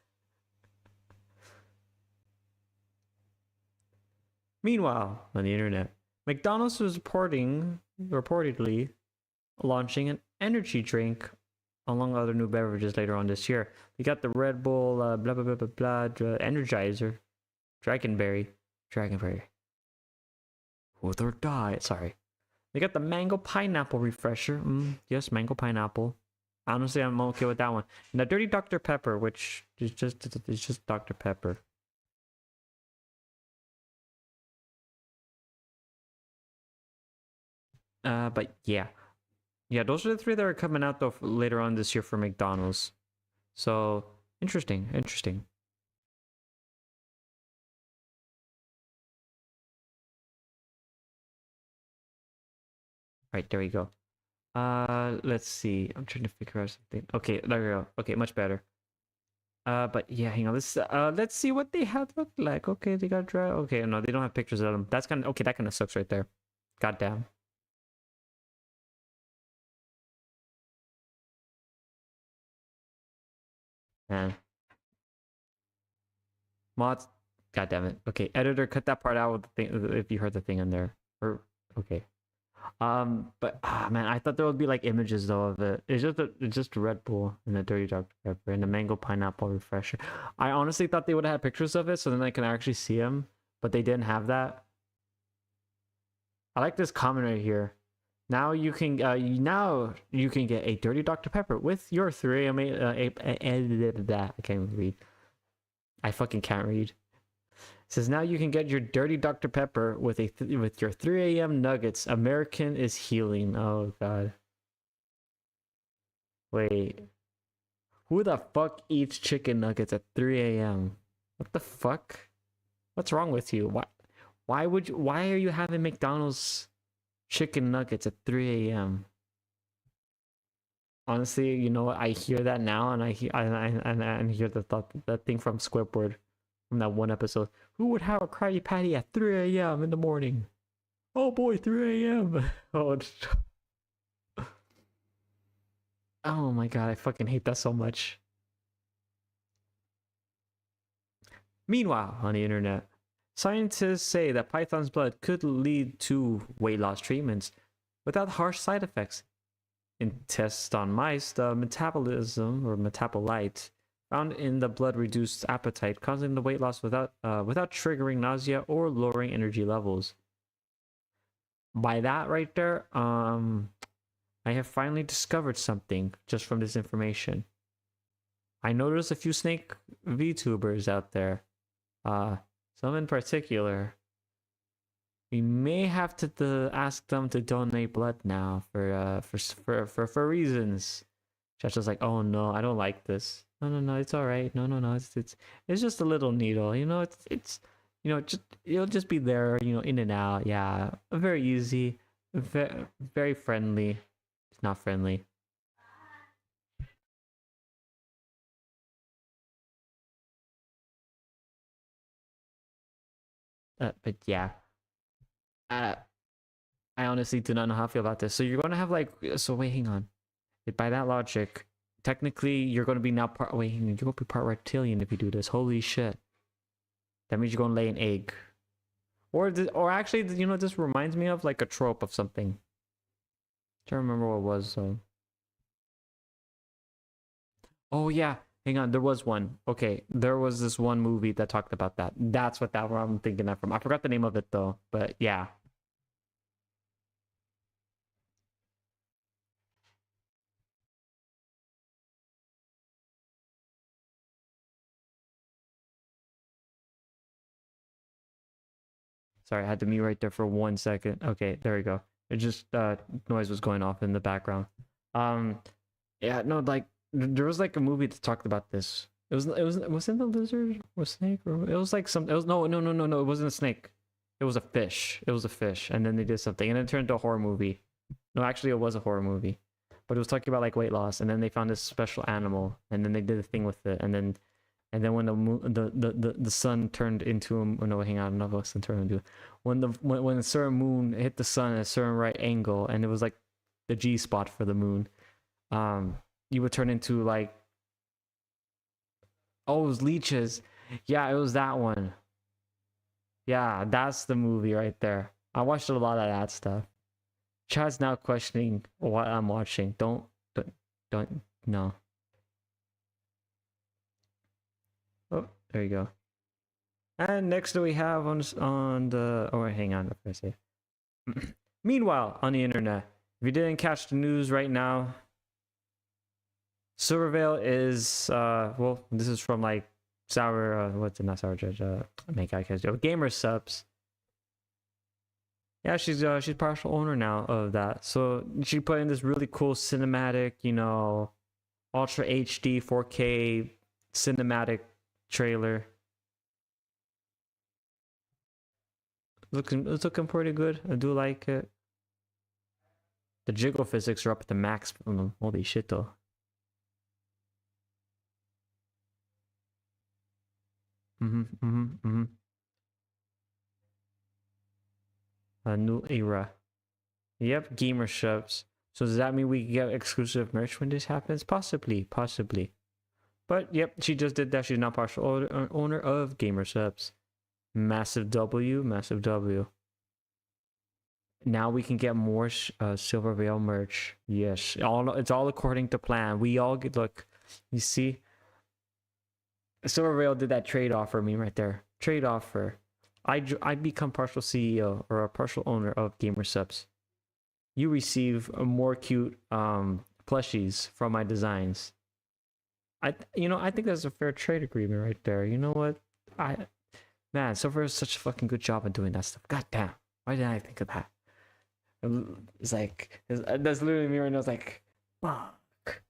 Meanwhile, on the internet, McDonald's was reportedly launching an energy drink along other new beverages later on this year. We got the Red Bull blah blah blah blah blah Energizer, Dragonberry. With or die. Sorry. They got the mango pineapple refresher. Yes, mango pineapple. Honestly, I'm okay with that one. And the dirty Dr. Pepper, which is just Dr. Pepper. But yeah, those are the three that are coming out though later on this year for McDonald's. So interesting. Right, there we go. Let's see. I'm trying to figure out something. Okay, there we go. Okay, much better. But yeah, hang on. Let's see what they have looked like. Okay, they got dry. Okay, no, they don't have pictures of them. That's kind of okay. That kind of sucks right there. Goddamn. Man, mods. God damn it. Okay, editor, cut that part out with the thing if you heard the thing in there. Or okay. But man, I thought there would be like images though of it. It's just a Red Bull and a dirty Dr. Pepper and a mango pineapple refresher. I honestly thought they would have pictures of it so then I can actually see them, but they didn't have that. I like this comment right here. Now you can get a dirty Dr. Pepper with your 3 AM I can't even read. I fucking can't read. It says now you can get your dirty Dr. Pepper with with your 3 AM nuggets. American is healing. Oh god. Wait. Who the fuck eats chicken nuggets at 3 AM? What the fuck? What's wrong with you? Why are you having McDonald's chicken nuggets at 3 AM? Honestly, you know what? I hear that now, and I hear that thing from Squidward from that one episode. Who would have a Krabby Patty at 3 a.m. in the morning? Oh boy, 3 a.m. Oh, oh my god, I fucking hate that so much. Meanwhile, on the internet, scientists say that python's blood could lead to weight loss treatments without harsh side effects. In tests on mice, the metabolism or metabolite found in the blood reduced appetite, causing the weight loss without triggering nausea or lowering energy levels. By that right there, I have finally discovered something just from this information. I noticed a few snake VTubers out there. Some in particular. We may have to ask them to donate blood now for reasons. Josh was like, "Oh no, I don't like this. No, it's all right. No, it's just a little needle. You know, it's just it'll just be there. You know, in and out. Yeah, very easy, very friendly. It's not friendly. But yeah, uh, I honestly do not know how I feel about this. So you're gonna have like, so wait, hang on. By that logic, technically you're going to be now part. Wait, you're going to be part reptilian if you do this. Holy shit! That means you're going to lay an egg. Or actually, you know, this reminds me of like a trope of something. I don't remember what it was. So. Oh yeah, hang on. There was one. Okay, there was this one movie that talked about that. That's what that I'm thinking that from. I forgot the name of it though, but yeah. Sorry, I had to mute right there for 1 second. Okay, there we go. It just noise was going off in the background. Yeah, no, like there was like a movie that talked about this. Wasn't the lizard or snake, or it was like some, it was no, it wasn't a snake. It was a fish. It was a fish, and then they did something, and it turned into a horror movie. No, actually, it was a horror movie, but it was talking about like weight loss, and then they found this special animal, and then they did a thing with it, and then when the sun turned into a, oh no, hang on, not the sun turned into, when a certain moon hit the sun at a certain right angle, and it was like the G spot for the moon, you would turn into like, oh, it was leeches. Yeah, it was that one. Yeah, that's the movie right there. I watched a lot of that stuff. Chad's now questioning what I'm watching. Don't no. Oh, there you go. And next we have on the, oh, hang on, what did I say? Meanwhile, on the internet, if you didn't catch the news right now, Silvervale is well, this is from like Sour what's it, not Sour Judge, make I catch Gamer Subs. Yeah, she's partial owner now of that. So she put in this really cool cinematic, you know, Ultra HD 4K cinematic trailer. It's looking pretty good. I do like it. The jiggle physics are up at the max. Holy shit though. A new era. Yep, gamer shops. So does that mean we get exclusive merch when this happens? Possibly. But yep, she just did that. She's now partial owner of Gamer Subs. Massive W. Now we can get more Silver Veil merch. Yes, it's all according to plan. We all get, look, you see, Silver Veil did that trade offer me right there. Trade offer. I become partial CEO or a partial owner of Gamer Subs. You receive a more cute plushies from my designs. I think that's a fair trade agreement right there. You know what? Man, Silver is such a fucking good job at doing that stuff. God damn. Why didn't I think of that? It's like, that's literally me right now. It's like, fuck.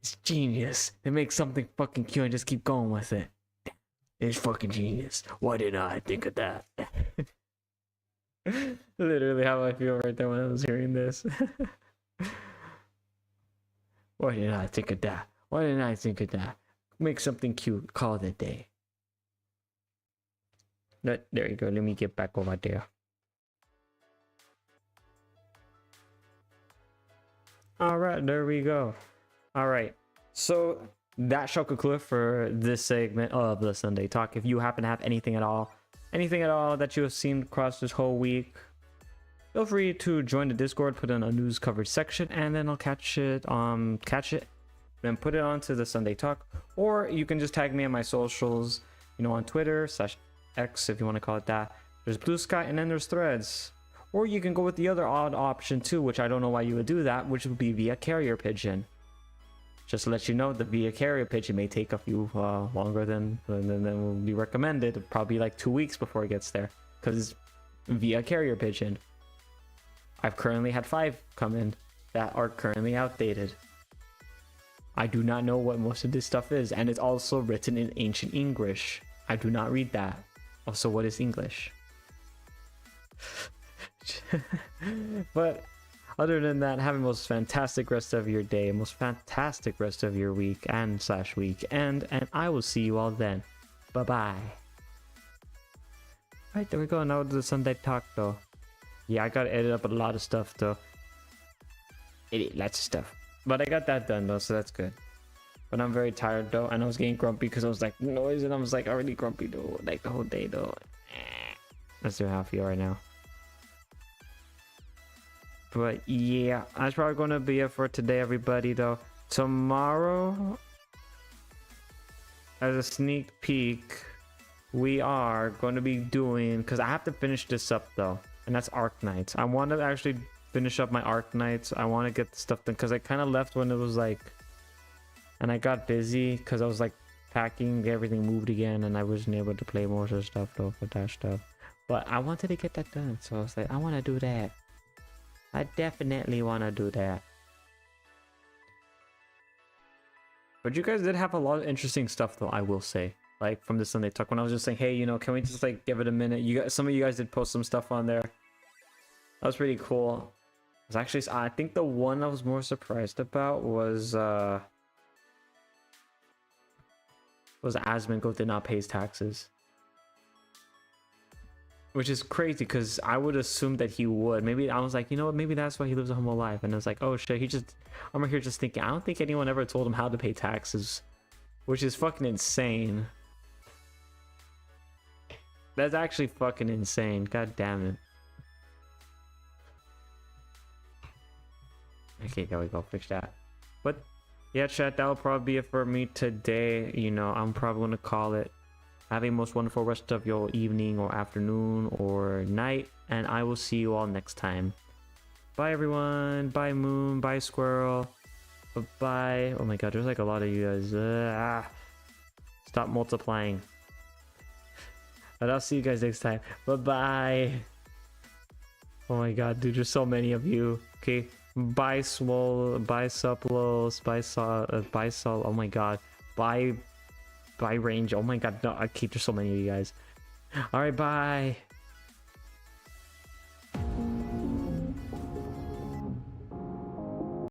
It's genius. They make something fucking cute and just keep going with it. It's fucking genius. Why didn't I think of that? Literally how I feel right there when I was hearing this. Why didn't I think of that? Make something cute. Call it a day. There you go. Let me get back over there. All right, there we go. All right. So that shall conclude for this segment of the Sunday Talk. If you happen to have anything at all that you have seen across this whole week, feel free to join the Discord, put in a news coverage section, and then I'll catch it, then put it onto the Sunday Talk. Or you can just tag me on my socials, on Twitter /X if you want to call it that. There's Blue Sky, and then there's Threads. Or you can go with the other odd option too, which I don't know why you would do that, which would be via carrier pigeon. Just to let you know, the via carrier pigeon may take a few longer than will be recommended. Probably like 2 weeks before it gets there, because via carrier pigeon. I've currently had 5 come in that are currently outdated. I do not know what most of this stuff is, and it's also written in ancient English. I do not read that. Also, what is English? But other than that, have a most fantastic rest of your day, most fantastic rest of your week and weekend, and I will see you all then. Bye bye. Right, there we go. Now to the Sunday Talk though. Yeah, I gotta edit up a lot of stuff though. Edit lots of stuff. But I got that done though, so that's good. But I'm very tired though, and I was getting grumpy because I was like noise, and I was like already grumpy though, like the whole day though. That's how I feel right now. But yeah, that's probably gonna be it for today, everybody. Though tomorrow, as a sneak peek, we are going to be doing, because I have to finish this up though, and that's Arc Knights. I want to actually finish up my Arc Knights. I want to get the stuff done because I kind of left when it was like, and I got busy because I was like packing, everything moved again, and I wasn't able to play most of the stuff though for that stuff. But I wanted to get that done, so I was like, I want to do that. I definitely want to do that. But you guys did have a lot of interesting stuff though, I will say. Like from the Sunday Talk, when I was just saying, hey, you know, can we just like give it a minute? You guys, some of you guys did post some stuff on there. That was pretty cool. It was actually, I think the one I was more surprised about was Asmongold did not pay his taxes. Which is crazy because I would assume that he would. Maybe I was like, you know what, maybe that's why he lives a humble life. And I was like, oh shit, I'm here just thinking, I don't think anyone ever told him how to pay taxes. Which is fucking insane. That's actually fucking insane. God damn it. Okay, there we go. Fix that. But yeah, chat, that'll probably be it for me today. You know, I'm probably gonna call it. Have a most wonderful rest of your evening or afternoon or night, and I will see you all next time. Bye everyone. Bye Moon. Bye Squirrel. Bye. Oh my god, there's like a lot of you guys. Stop multiplying. But I'll see you guys next time. Bye bye. Oh my god, dude, there's so many of you. Okay. Bye Swole. Bye Suplos. Bye Sol. Oh my god. Bye Range. Oh my god, no, I keep, there's so many of you guys. Alright, bye.